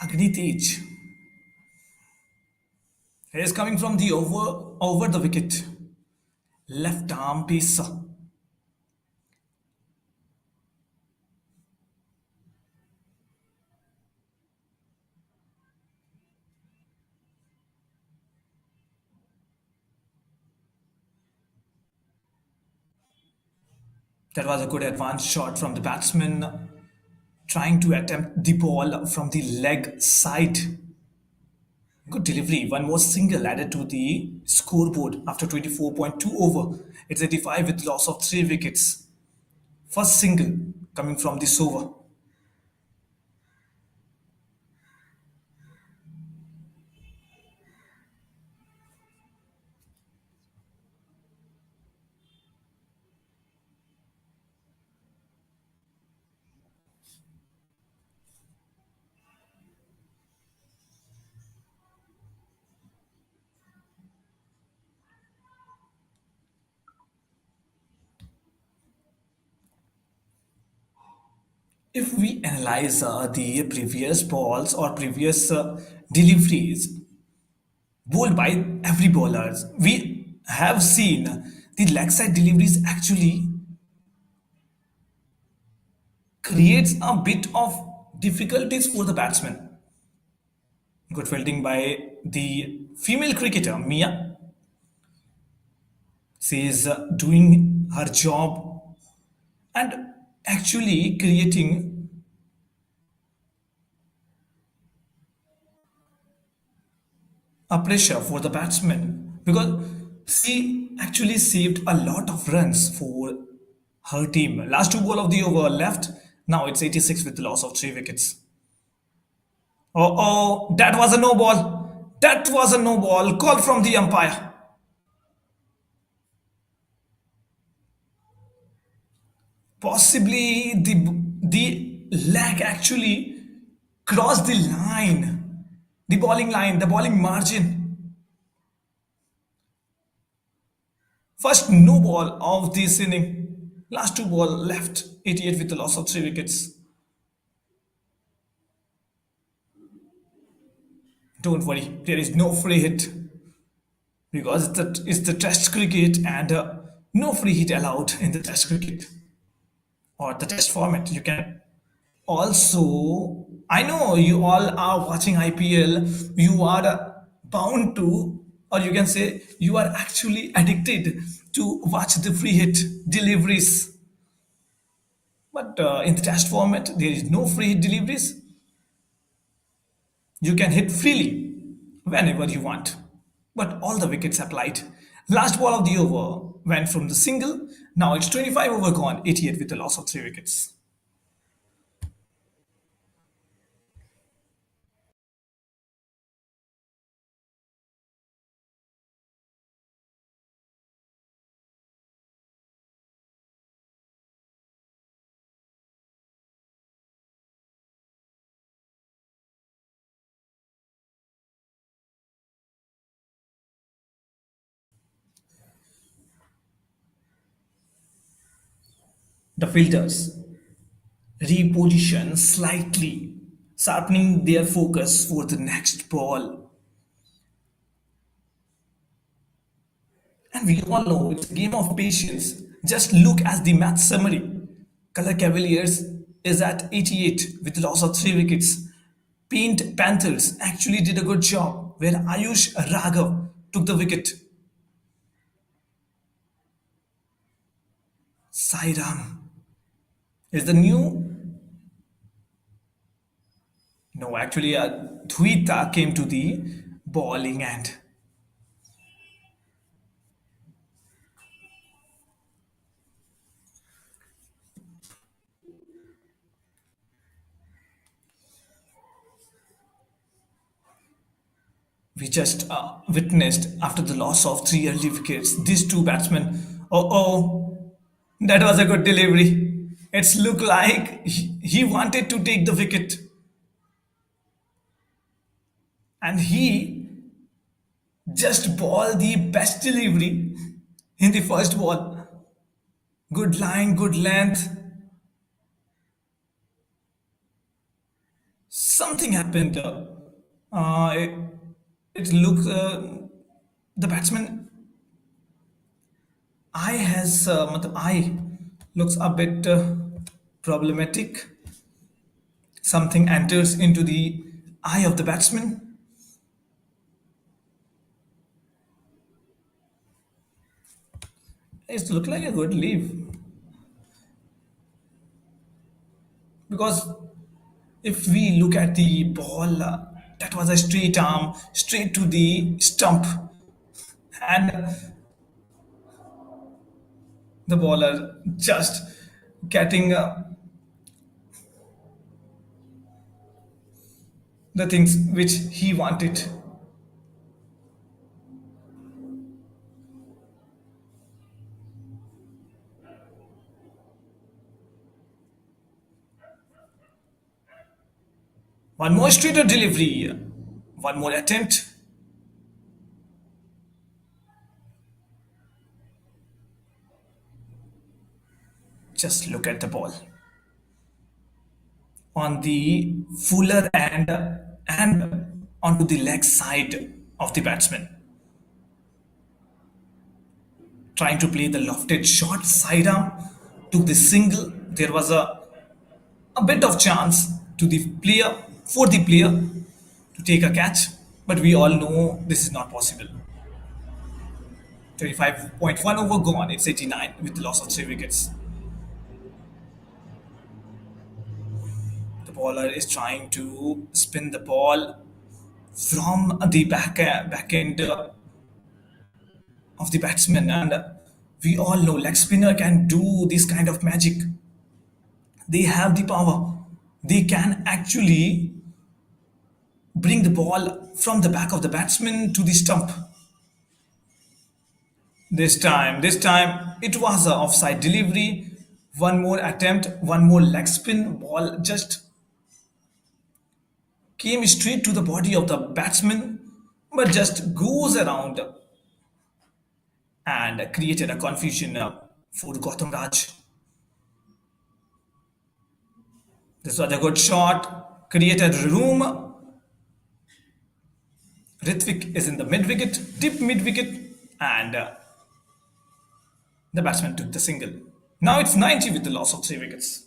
Agni Tej. He is coming from the over the wicket. Left arm piece. That was a good advanced shot from the batsman trying to attempt the ball from the leg side. Good delivery. One more single added to the scoreboard after 24.2 over. It's 85 with loss of 3 wickets. First single coming from this over. If we analyze the previous balls or previous deliveries bowled by every bowlers, we have seen the leg side deliveries actually creates a bit of difficulties for the batsman. Good fielding by the female cricketer Mia. She is doing her job and actually creating a pressure for the batsman because she actually saved a lot of runs for her team. Last two ball of the over left. Now it's 86 with the loss of 3 wickets. Oh, that was a no ball. That was a no ball. Call from the umpire. Possibly the leg actually crossed the line, the bowling line, the bowling margin. First no ball of this inning. Last two ball left. 88 with the loss of 3 wickets. Don't worry, there is no free hit because it's the test cricket and no free hit allowed in the test cricket or the test format. You can also, I know you all are watching IPL, you are bound to, or you can say you are actually addicted to watch the free hit deliveries. But in the test format, there is no free hit deliveries. You can hit freely whenever you want. But all the wickets applied. Last ball of the over went from the single. Now it's 25 over gone, 88 with the loss of 3 wickets. The fielders reposition slightly, sharpening their focus for the next ball. And we all know it's a game of patience. Just look at the match summary. Color Cavaliers is at 88 with the loss of 3 wickets. Paint Panthers actually did a good job where Ayush Raghav took the wicket. Sairam is the new. No, actually, Dhuita came to the bowling end. We just witnessed after the loss of 3 early wickets, these two batsmen. Oh, that was a good delivery. It's looked like he wanted to take the wicket and he just ball the best delivery in the first ball. Good line, good length. Something happened. It looks the batsman eye has eye looks a bit problematic. Something enters into the eye of the batsman. It look like a good leave. Because if we look at the ball, that was a straight arm, straight to the stump, and the bowler just getting the things which he wanted. One more straighter delivery, one more attempt. Just look at the ball on the fuller and onto the leg side of the batsman, trying to play the lofted short sidearm, took the single. There was a bit of chance to the player for the player to take a catch, but we all know this is not possible. 25.1 over gone. It's 89 with the loss of 3 wickets. The bowler is trying to spin the ball from the back end of the batsman, and we all know leg spinner can do this kind of magic. They have the power. They can actually bring the ball from the back of the batsman to the stump. This time, it was a offside delivery. One more attempt, one more leg spin. Ball just came straight to the body of the batsman, but just goes around and created a confusion for Gautam Raj. This was a good shot, created room. Ritvik is in the mid wicket, deep mid wicket, and the batsman took the single. Now it's 90 with the loss of 3 wickets.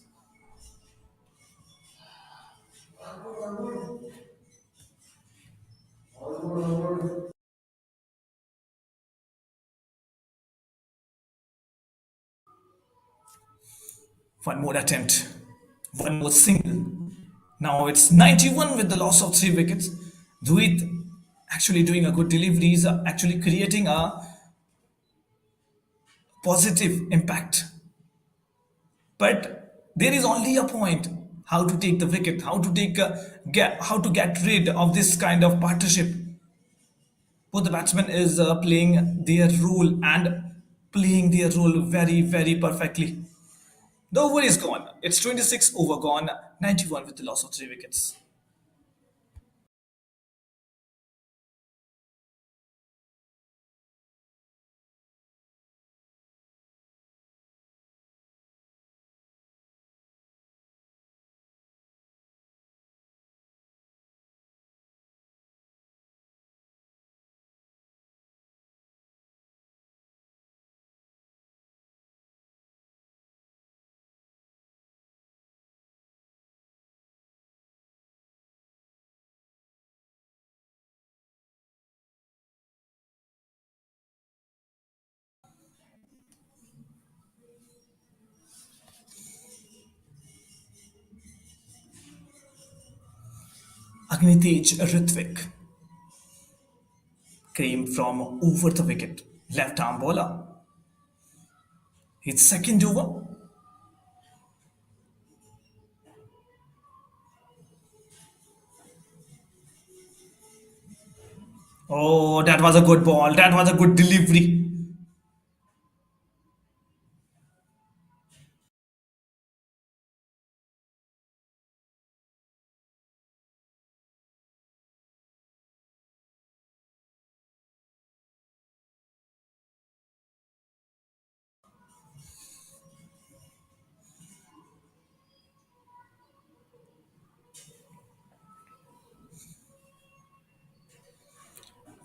One more attempt, one more single. Now it's 91 with the loss of 3 wickets. Dhuit actually doing a good delivery, is actually creating a positive impact. But there is only a point how to take the wicket, how to get rid of this kind of partnership. Both the batsmen is playing their role and playing their role very, very perfectly. The over is gone. It's 26 over gone, 91 with the loss of 3 wickets. Agnitej Ritvik came from over the wicket, left arm bowler. His second over. Oh, that was a good ball. That was a good delivery.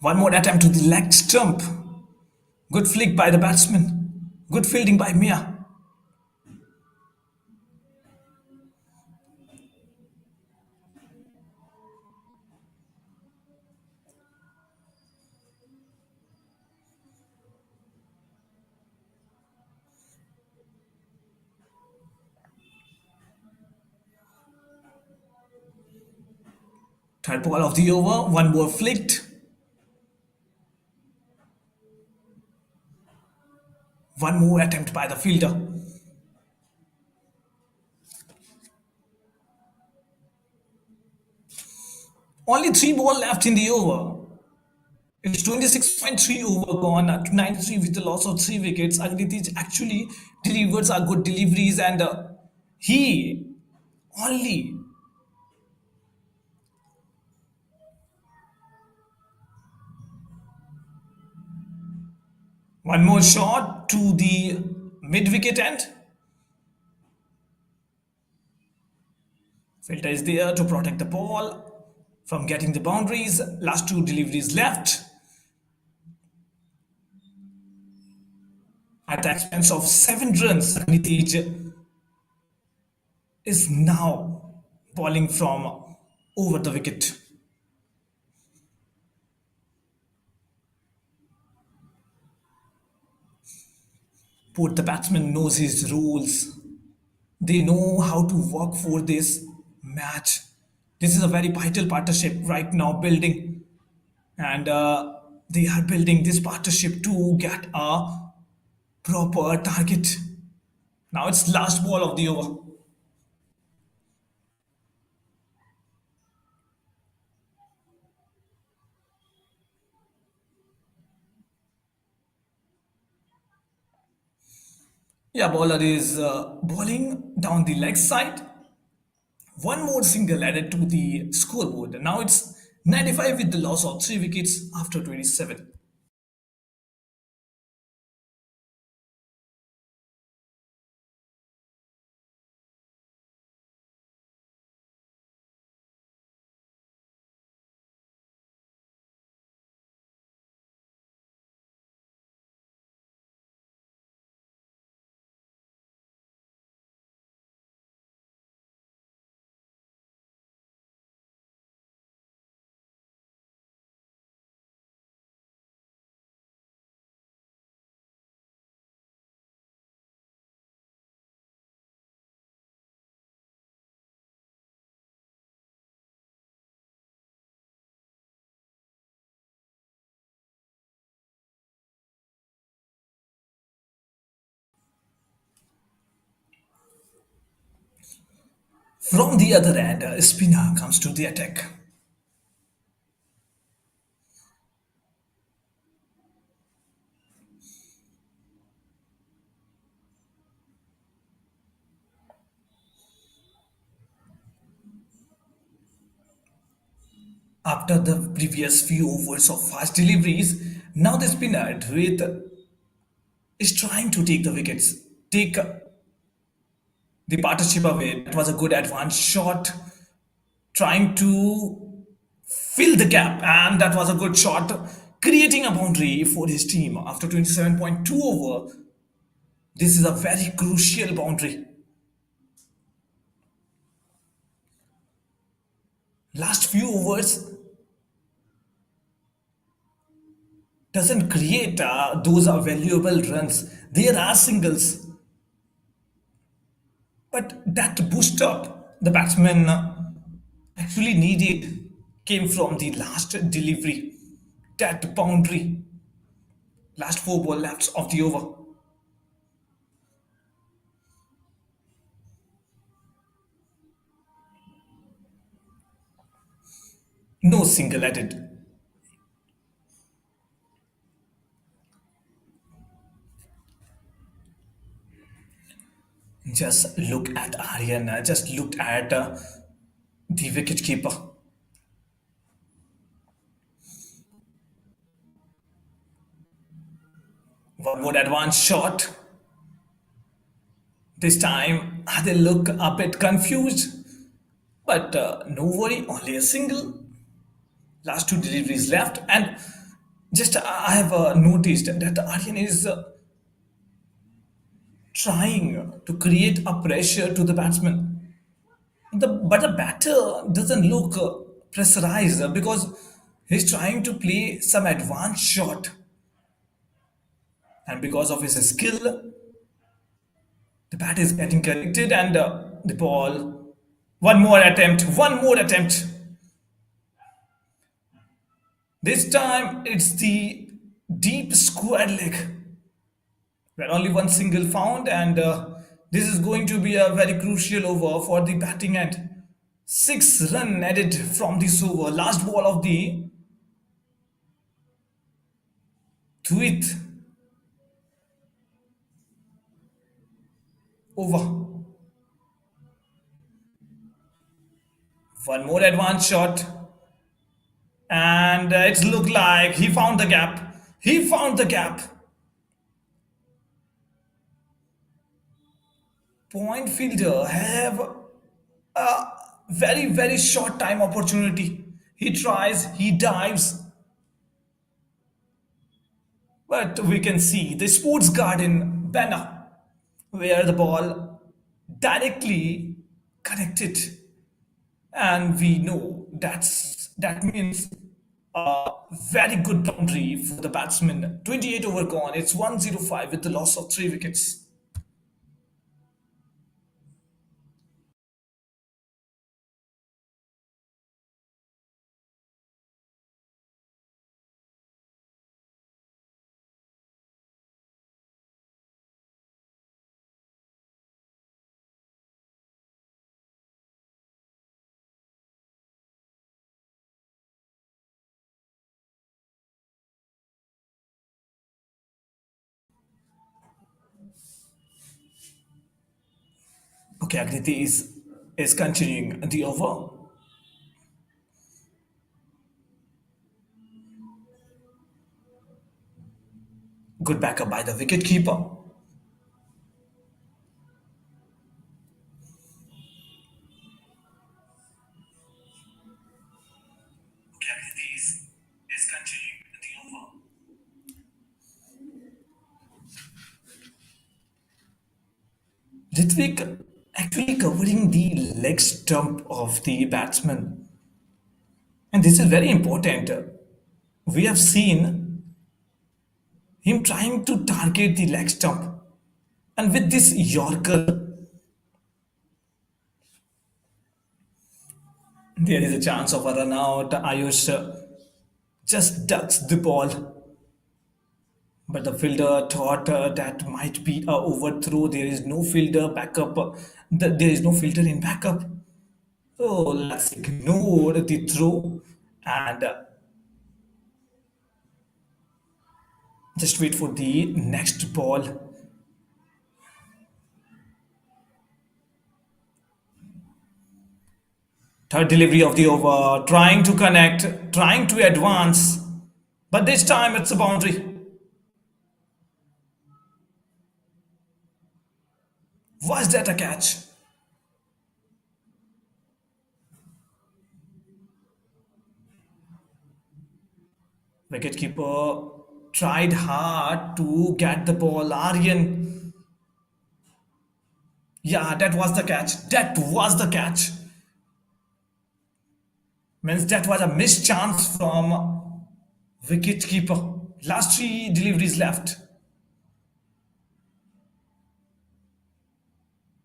One more attempt to the leg stump. Good flick by the batsman. Good fielding by Mia. Third ball of the over, one more flicked, one more attempt by the fielder. Only three ball left in the over. It's 26.3 over gone, 93 with the loss of three wickets. Agnitij actually delivers a good deliveries and he only one more shot to the mid wicket end. Filter is there to protect the ball from getting the boundaries. Last two deliveries left at the expense of 7 runs. Agnitij is now bowling from over the wicket. Both the batsman knows his rules. They know how to work for this match. This is a very vital partnership right now building, and they are building this partnership to get a proper target. Now it's last ball of the over. Yeah, bowler is bowling down the leg side. One more single added to the scoreboard. Now it's 95 with the loss of three wickets after 27. From the other end, a spinner comes to the attack. After the previous few overs of fast deliveries, now the spinner Dvit is trying to take the wickets, take the partnership away. That was a good advanced shot, trying to fill the gap, and that was a good shot, creating a boundary for his team after 27.2 over. This is a very crucial boundary. Last few overs doesn't create those are valuable runs. There are singles, but that boost up the batsman actually needed came from the last delivery, that boundary, last four ball left of the over. No single added. Just look at Aryan, just looked at the wicket keeper. One more advanced shot. This time they look a bit confused, but no worry, only a single. Last two deliveries left, and just I have noticed that Aryan is trying to create a pressure to the batsman. But the batter doesn't look pressurized because he's trying to play some advanced shot, and because of his skill, the bat is getting connected, and the ball. One more attempt. One more attempt. This time it's the deep square leg where only one single found, and this is going to be a very crucial over for the batting end. 6 run added from this over. Last ball of the tweet over. One more advanced shot, and it looked like he found the gap. He found the gap. Point fielder have a very short time opportunity. He tries, he dives, but we can see the sports garden banner where the ball directly connected, and we know that means a very good boundary for the batsman. 28 over gone. It's 105 with the loss of 3 wickets. Okay, Agniti is continuing the over. Good backup by the wicket keeper. Okay, Agniti is continuing the over. Ritvik actually covering the leg stump of the batsman. And this is very important. We have seen him trying to target the leg stump. And with this Yorker, there is a chance of a run out. Ayush just ducks the ball. But the fielder thought that might be a overthrow. There is no fielder backup. There is no fielder in backup. So let's ignore the throw and just wait for the next ball. Third delivery of the over, trying to connect, trying to advance, but this time it's a boundary. Was that a catch? Wicketkeeper tried hard to get the ball. Aryan, yeah, that was the catch. That was the catch. Means that was a missed chance from wicketkeeper. Last 3 deliveries left.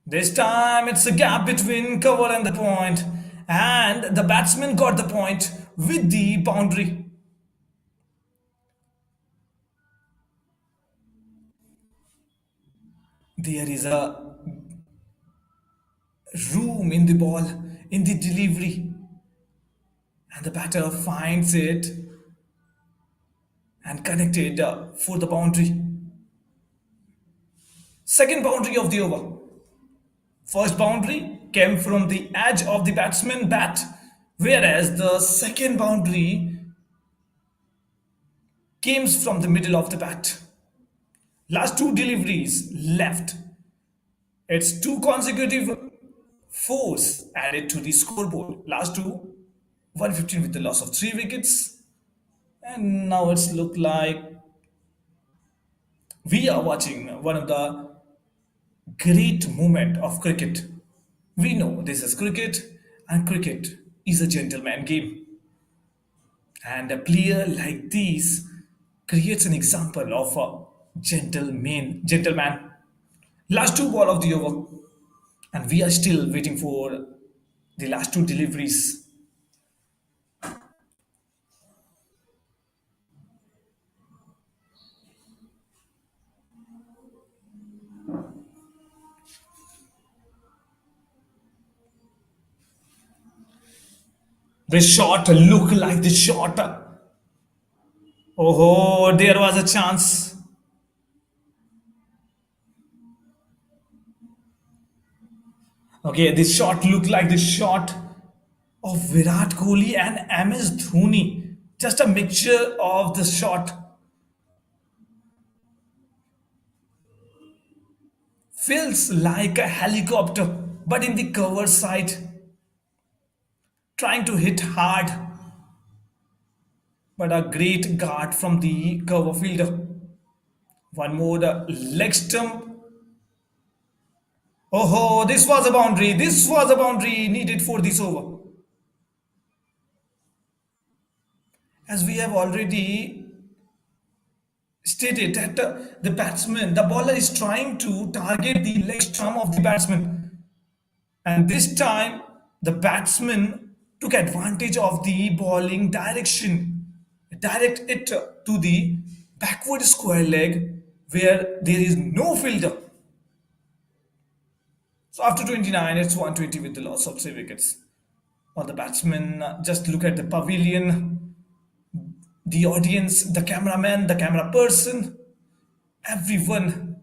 This time it's a gap between cover and the point, and the batsman got the point with the boundary. There is a room in the ball, in the delivery, and the batter finds it and connected for the boundary. Second boundary of the over. First boundary came from the edge of the batsman bat, whereas the second boundary came from the middle of the bat. Last 2 deliveries left. It's 2 consecutive 4s added to the scoreboard. Last two, 115 with the loss of 3 wickets. And now it's look like we are watching one of the great moment of cricket. We know this is cricket, and cricket is a gentleman game. And a player like this creates an example of a gentleman. Last 2 ball of the over, and we are still waiting for the last 2 deliveries. The shot look like the shot. Oh, there was a chance. Okay, this shot looked like the shot of Virat Kohli and MS Dhoni. Just a mixture of the shot. Feels like a helicopter, but in the cover side, trying to hit hard, but a great guard from the cover fielder. One more the leg stump. Oh, this was a boundary. This was a boundary needed for this over. As we have already stated that the batsman, the bowler is trying to target the leg stump of the batsman. And this time, the batsman took advantage of the bowling direction, direct it to the backward square leg where there is no fielder. So after 29, it's 120 with the loss of 3 wickets. All the batsmen just look at the pavilion, the audience, the cameraman, the camera person, everyone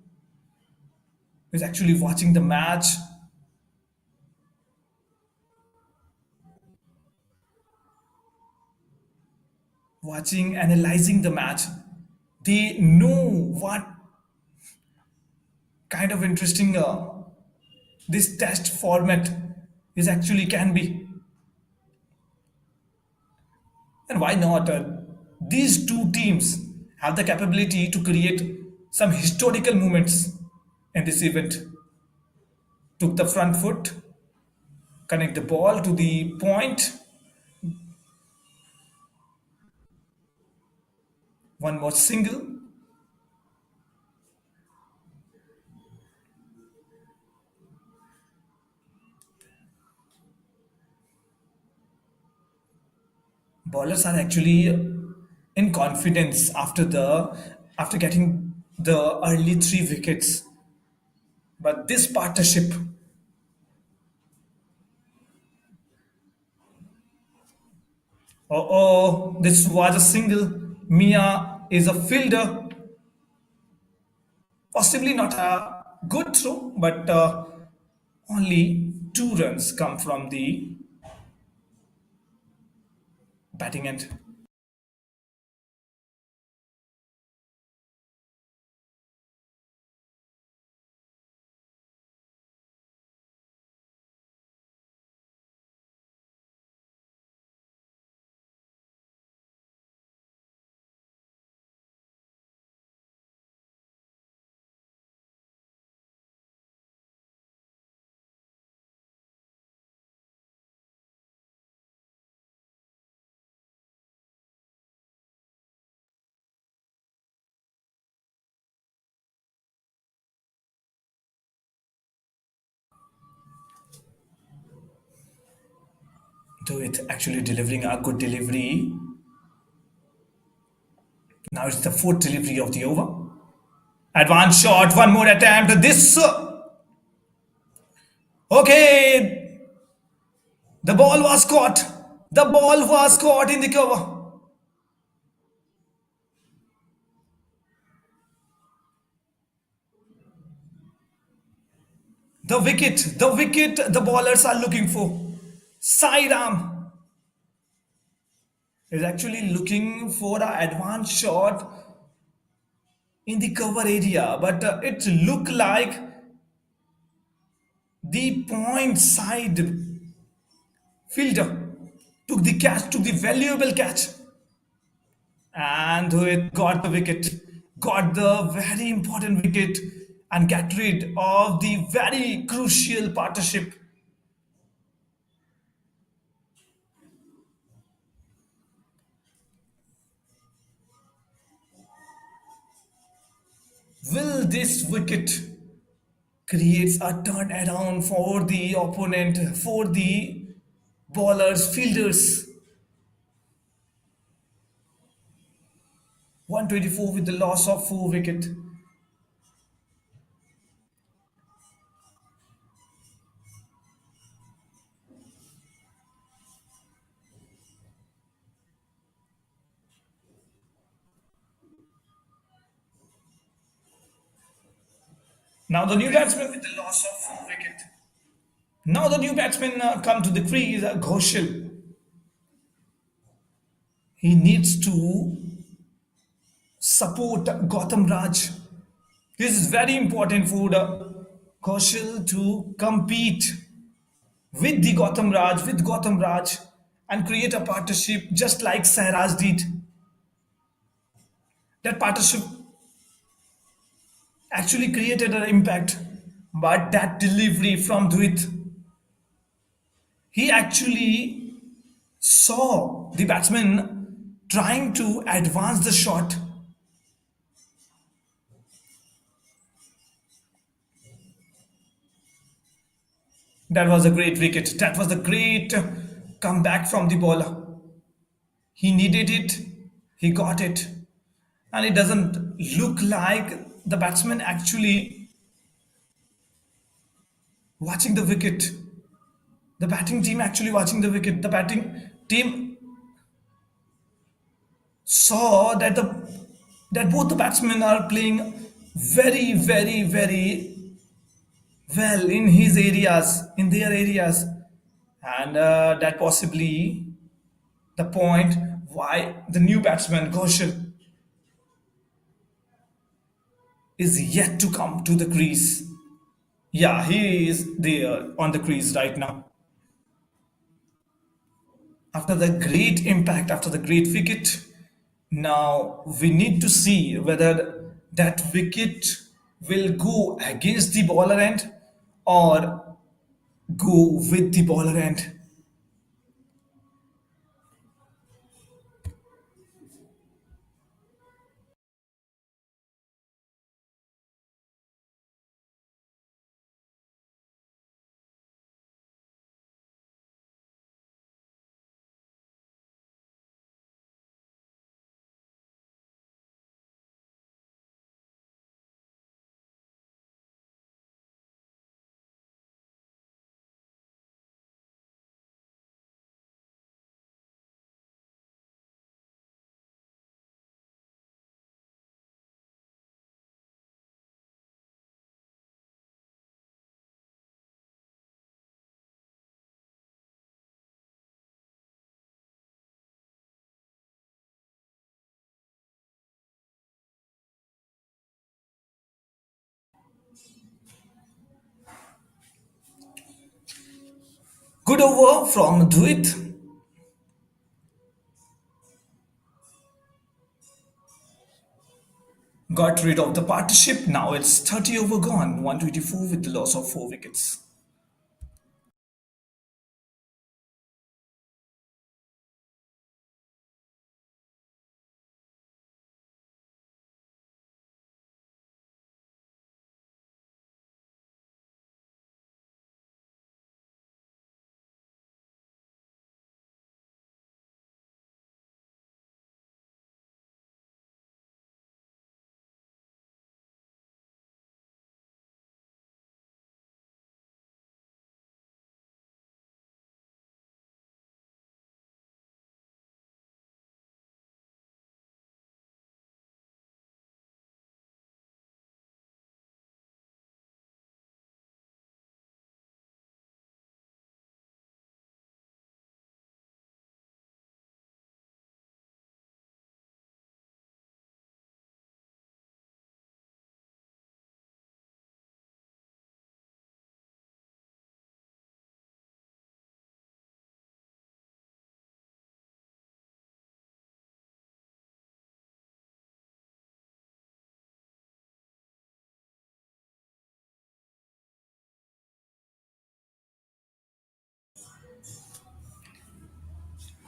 is actually watching the match, watching, analyzing the match. They know what kind of interesting this test format is actually can be, and why not? These two teams have the capability to create some historical moments in this event. Took the front foot, connect the ball to the point. One more single. Bowlers are actually in confidence after getting the early 3 wickets. But this partnership, this was a single. Mia is a fielder, possibly not a good throw, but only 2 runs come from the batting end. Though it actually delivering a good delivery. Now it's the fourth delivery of the over. Advanced shot, one more attempt. This. Okay, the ball was caught. The ball was caught in the cover. The wicket the bowlers are looking for. Side arm is actually looking for an advanced shot in the cover area, but it looked like the point side fielder took the catch, took the valuable catch, and it got the wicket, got the very important wicket, and get rid of the very crucial partnership. Will this wicket creates a turnaround for the opponent, for the bowlers, fielders? 124 with the loss of 4 wicket. Now the new batsman with the loss of 4 wicket. Now the new batsman come to the crease, Ghoshal. He needs to support Gautam Raj. This is very important for the Ghoshal to compete with Gautam Raj, and create a partnership just like Sairaj did. That partnership actually created an impact, but that delivery from Dhuit, he actually saw the batsman trying to advance the shot. That was a great wicket. That was a great comeback from the bowler. He needed it, he got it, and it doesn't look like the batsman actually watching the wicket. The batting team actually watching the wicket. The batting team saw that both the batsmen are playing very, very, very well in his areas, in their areas, and that possibly the point why the new batsman Ghoshal is yet to come to the crease. Yeah, he is there on the crease right now. After the great impact, after the great wicket, now we need to see whether that wicket will go against the bowler end or go with the bowler end. Good over from Dhuit. Got rid of the partnership. Now it's 30 over gone, 124 with the loss of 4 wickets.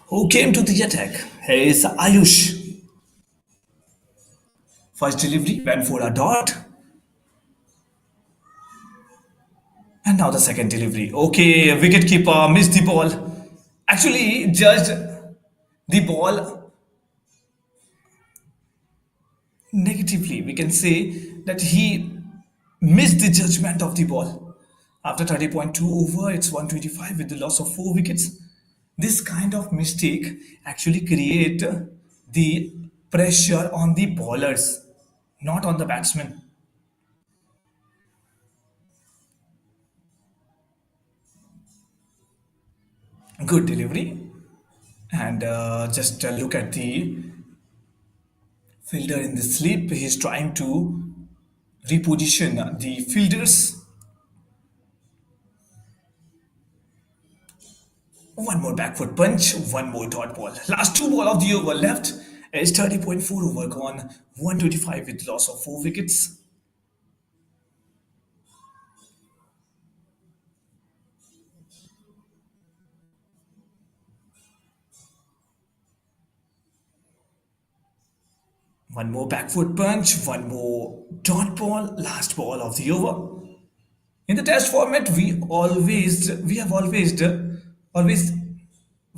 Who came to the attack? Here is Ayush. First delivery went for a dot, and now the second delivery. Okay, wicketkeeper missed the ball. Actually, judged the ball negatively. We can say that he missed the judgment of the ball. After 30.2 over, it's 125 with the loss of 4 wickets. This kind of mistake actually create the pressure on the bowlers, not on the batsmen. Good delivery. And just look at the fielder in the slip. He's trying to reposition the fielders. One more back foot punch, one more dot ball. Last two ball of the over left. It's 30.4 over gone. 125 with loss of 4 wickets. One more back foot punch, one more dot ball, last ball of the over. In the test format, we have always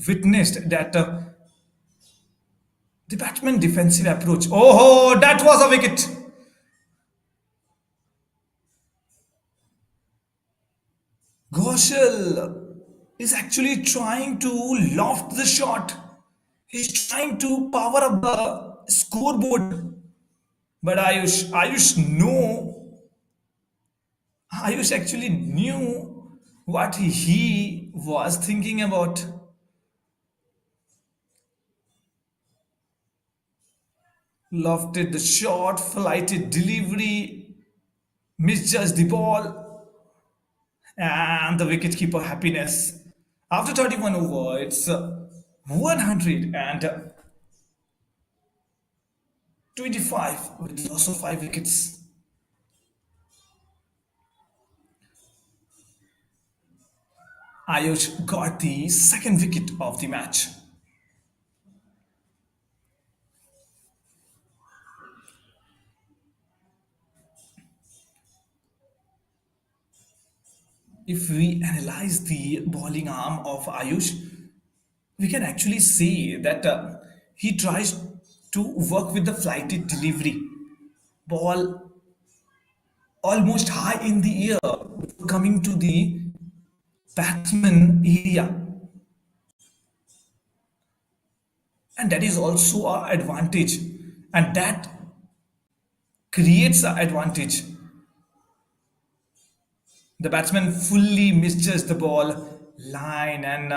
witnessed that the batsman defensive approach. Oh, that was a wicket. Ghoshal is actually trying to loft the shot. He's trying to power up the scoreboard. But Ayush actually knew what he was thinking about. Lofted the shot, flighted delivery, misjudged the ball, and the wicketkeeper happiness. After 31 over, it's 125 with loss of 5 wickets. Ayush got the second wicket of the match. If we analyze the bowling arm of Ayush, we can actually see that he tries to work with the flighted delivery. Ball almost high in the air, coming to the batsman area, and that is also an advantage, and that creates an advantage. The batsman fully misjudged the ball line, and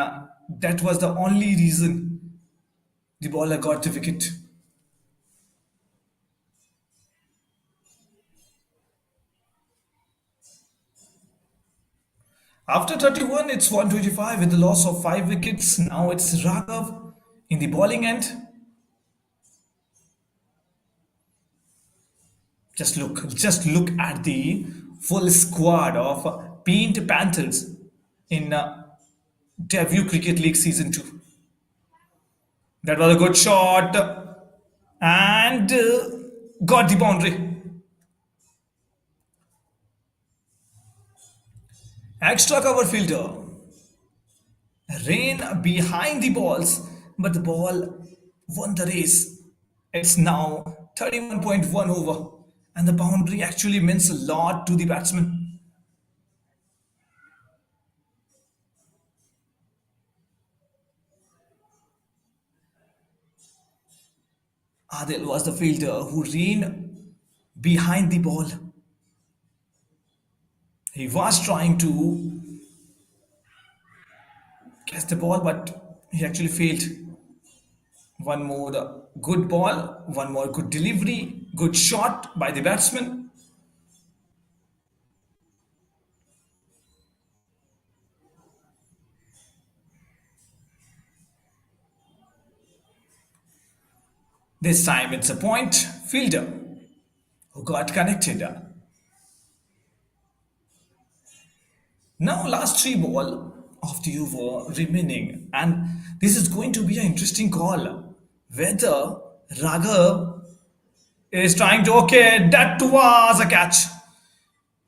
that was the only reason the bowler got the wicket. After 31, it's 125 with the loss of 5 wickets. Now it's Raghav in the bowling end. Just look at the full squad of Paint Panthers in debut cricket league season 2. That was a good shot and got the boundary. Extra cover fielder ran behind the balls, but the ball won the race. It's now 31.1 over, and the boundary actually means a lot to the batsman. Adil was the fielder who ran behind the ball. He was trying to catch the ball, but he actually failed. One more good ball, one more good delivery, good shot by the batsman. This time it's a point fielder who got connected. Now last three ball of the over remaining, and this is going to be an interesting call. Whether Raghav is trying to, okay, that was a catch.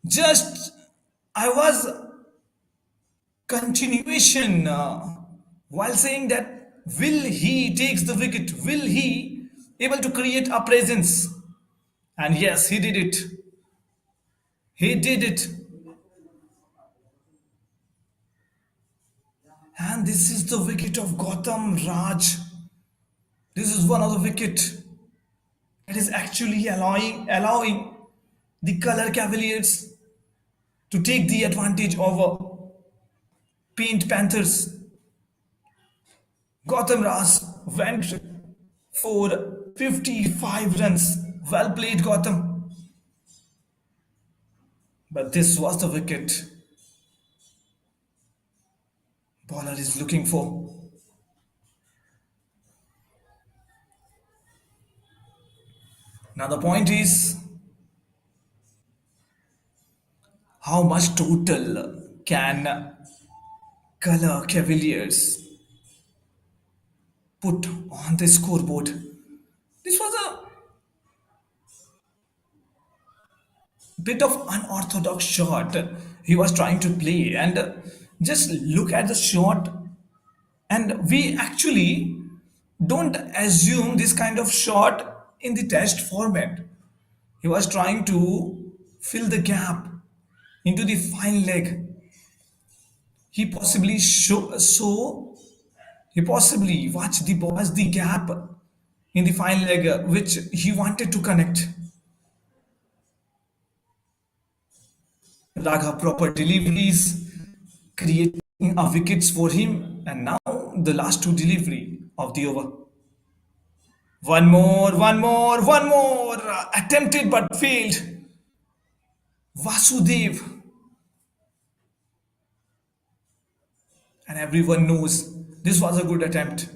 Just I was continuation while saying that will he takes the wicket? Will he able to create a presence? And yes, he did it. He did it. And this is the wicket of Gautam Raj. This is one of the wicket that is actually allowing the color Cavaliers to take the advantage over Paint Panthers. Gotham Ras went for 55 runs. Well played, Gotham. But this was the wicket bowler is looking for. Now the point is how much total can color Cavaliers put on the scoreboard. This was a bit of unorthodox shot he was trying to play, and just look at the shot, and we actually don't assume this kind of shot in the test format. He was trying to fill the gap into the fine leg. He possibly he possibly watched the gap in the fine leg which he wanted to connect. Raghav proper deliveries, creating a wickets for him, and now the last two delivery of the over. One more. Attempted but failed. Vasudev, and everyone knows this was a good attempt.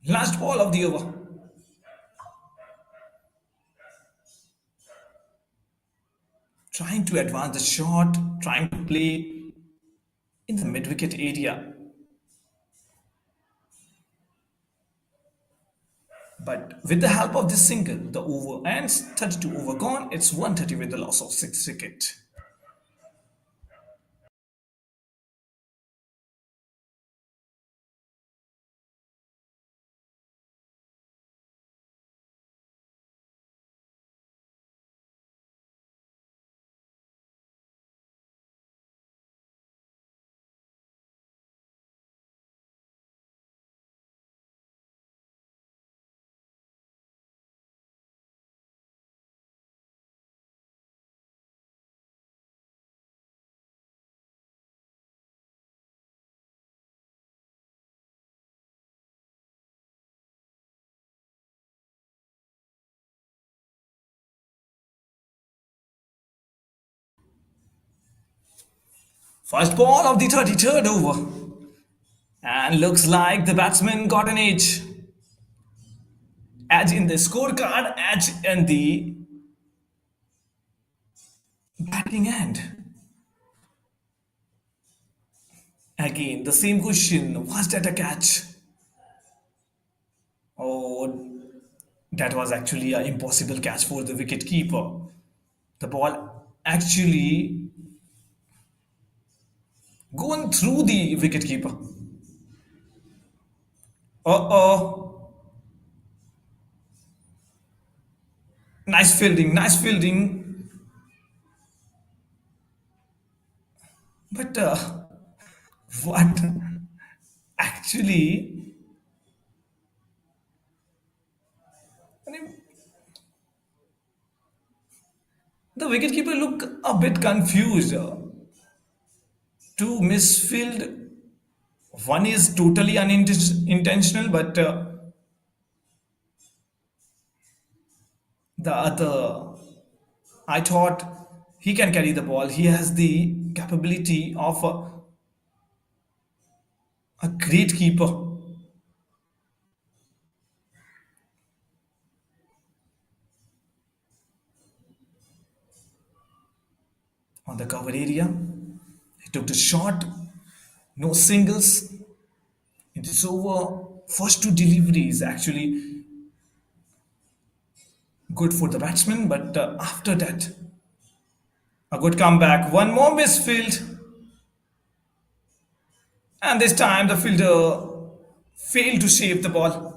Last ball of the over. Trying to advance the shot, trying to play in the mid wicket area. But with the help of this single, the over ends 32 over gone. It's 130 with the loss of 6 wicket. First ball of the 33rd over. And looks like the batsman got an edge. Edge in the scorecard, edge in the batting end. Again, the same question. Was that a catch? Oh, that was actually an impossible catch for the wicket keeper. The ball actually going through the wicket keeper. Oh, nice fielding. But what actually, I mean, the wicketkeeper look a bit confused. Two misfield. One is totally unintentional, but the other, I thought he can carry the ball. He has the capability of a great keeper on the cover area. He took the shot, no singles. It is over. First two deliveries actually good for the batsman, but after that, a good comeback. One more misfield, and this time the fielder failed to save the ball.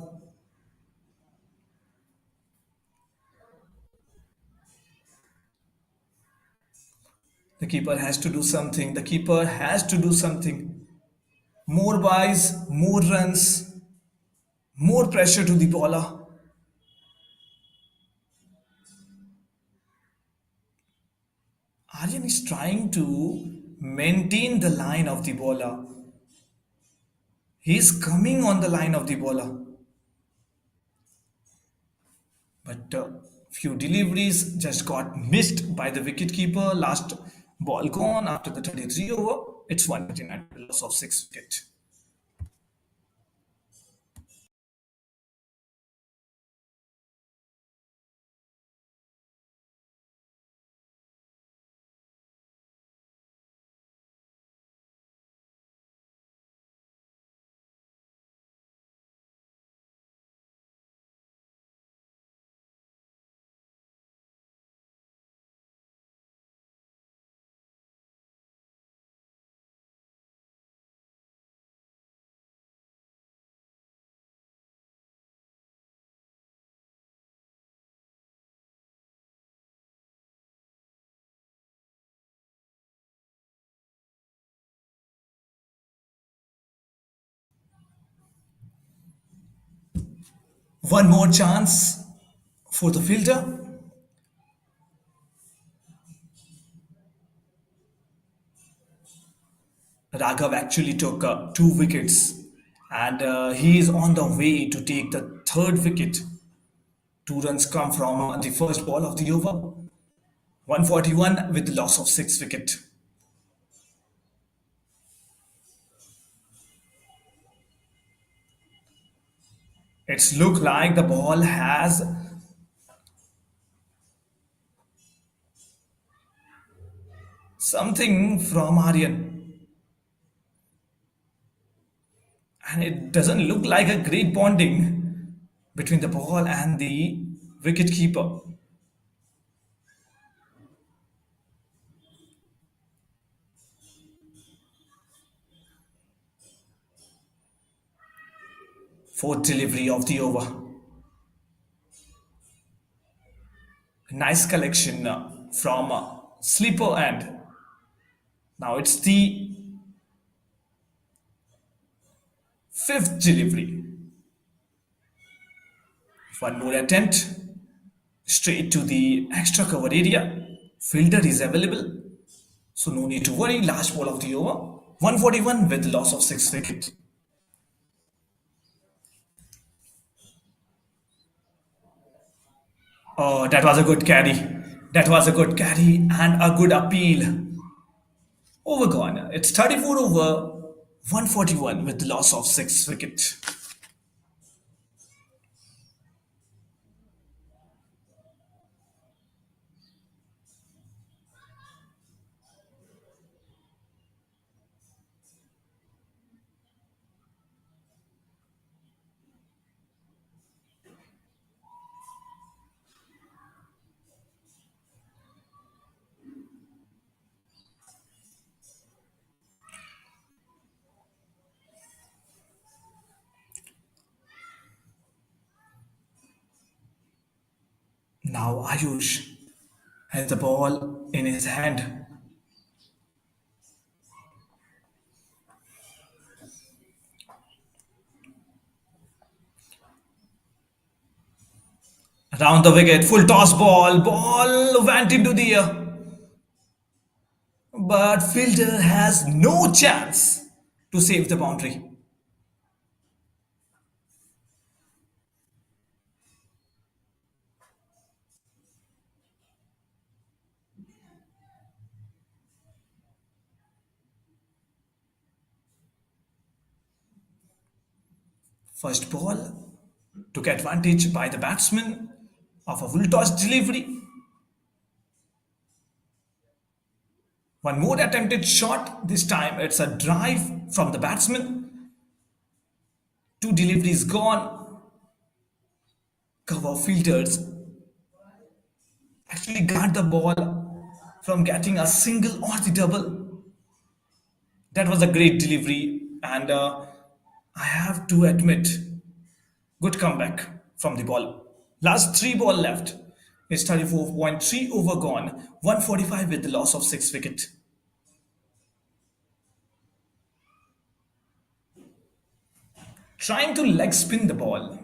The keeper has to do something. The keeper has to do something. More buys, more runs, more pressure to the bowler. Aryan is trying to maintain the line of the bowler. He's coming on the line of the bowler. But few deliveries just got missed by the wicketkeeper. Last ball gone after the 33 over. It's 139, loss of 6 wicket. One more chance for the fielder. Raghav actually took 2 wickets and he is on the way to take the third wicket. 2 runs come from the first ball of the over. 141 with the loss of 6 wicket. It's look like the ball has something from Aryan. And it doesn't look like a great bonding between the ball and the wicket keeper. Fourth delivery of the over. Nice collection from sleeper end. Now it's the fifth delivery. One more attempt. Straight to the extra cover area. Fielder is available. So no need to worry. Last ball of the over. 141 with loss of 6 wicket. Oh, that was a good carry. That was a good carry and a good appeal. Overgone. It's 34 over 141 with the loss of 6 wicket. Now Ayush has the ball in his hand. Around the wicket, full toss ball. Ball went into the air. But fielder has no chance to save the boundary. First ball took advantage by the batsman of a full toss delivery. One more attempted shot. This time it's a drive from the batsman. 2 deliveries gone. Cover fielders actually guard the ball from getting a single or the double. That was a great delivery, and I have to admit, good comeback from the ball. Last 3 ball left. It's 34.3 over gone. 145 with the loss of 6 wicket. Trying to leg spin the ball.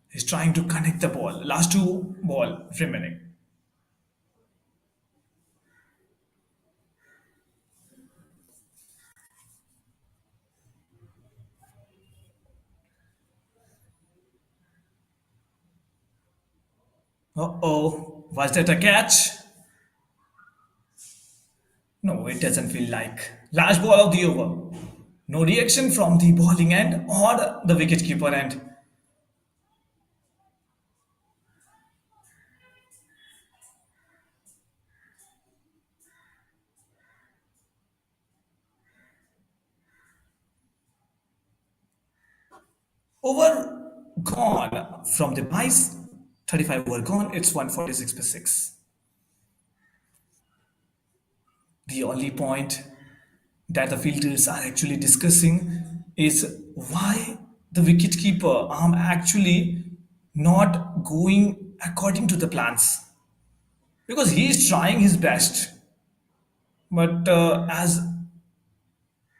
He's trying to connect the ball. Last 2 ball remaining. Uh-oh, was that a catch? No, it doesn't feel like. Last ball of the over. No reaction from the bowling end or the wicketkeeper end. Over gone from the mice. 35 over gone. It's 146 per 6. The only point that the fielders are actually discussing is why the wicketkeeper arm actually not going according to the plans, because he is trying his best, but as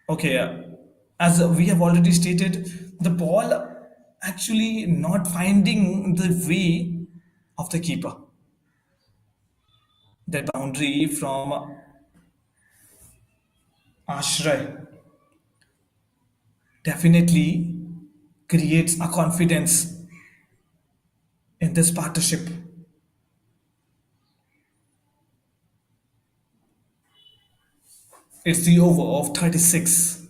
okay as we have already stated, the ball actually not finding the way of the keeper. The boundary from Ashray definitely creates a confidence in this partnership. It's the over of 36.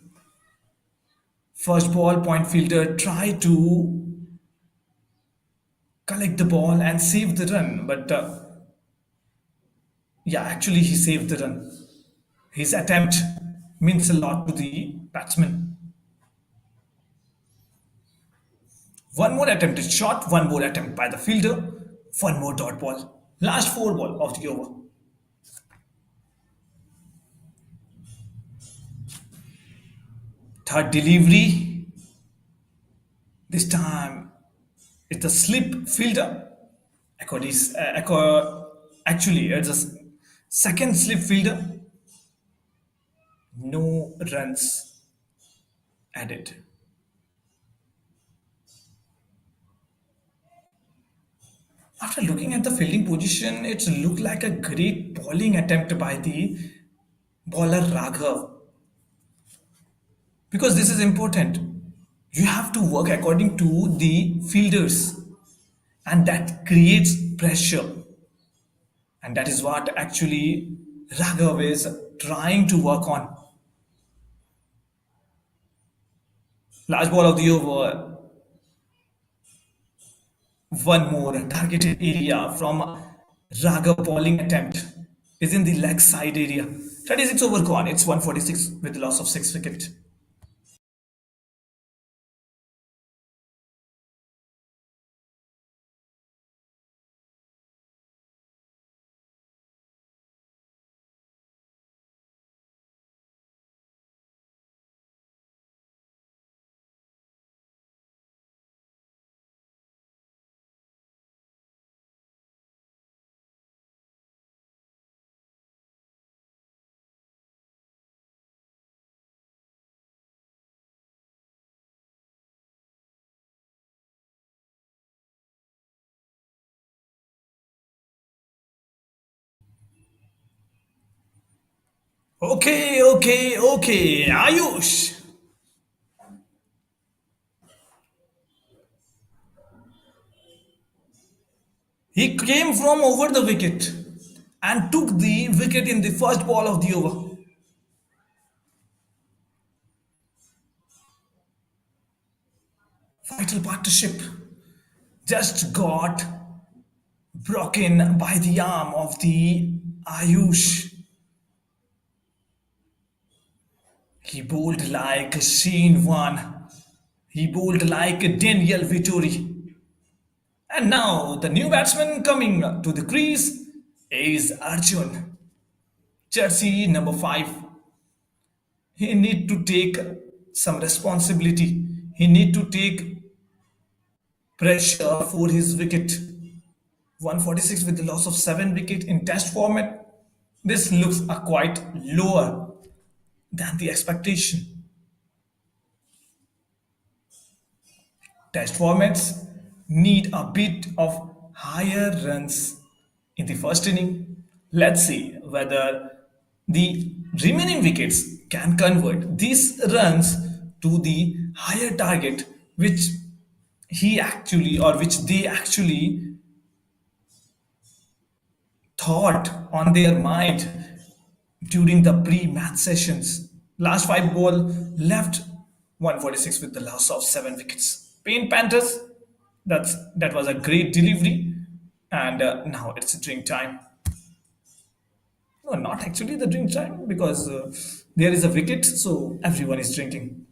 First ball, point fielder try to collect the ball and save the run, but yeah, actually he saved the run. His attempt means a lot to the batsman. One more attempt is shot, one more attempt by the fielder, one more dot ball. Last four ball of the over. Third delivery. This time it's the slip fielder. Actually, it's a second slip fielder. No runs added. After looking at the fielding position, it looked like a great bowling attempt by the bowler Raghav. Because this is important. You have to work according to the fielders, and that creates pressure. And that is what actually Raghav is trying to work on. Last ball of the over, one more targeted area from Raghav bowling attempt is in the leg side area. 36 over gone. It's 146 with the loss of 6 wicket. Okay. Ayush. He came from over the wicket and took the wicket in the first ball of the over. Vital partnership just got broken by the arm of the Ayush. He bowled like Sheen Wan. He bowled like Daniel Vittori. And now the new batsman coming to the crease is Arjun. Jersey number 5. He need to take some responsibility. He need to take pressure for his wicket. 146 with the loss of 7 wicket in test format. This looks a quite lower than the expectation. Test formats need a bit of higher runs in the first inning. Let's see whether the remaining wickets can convert these runs to the higher target which he actually or which they actually thought on their mind during the pre-match sessions. Last five ball left 146 with the loss of 7 wickets. Pain Panthers, that was a great delivery, and now it's drink time. No, not actually the drink time because there is a wicket, so everyone is drinking.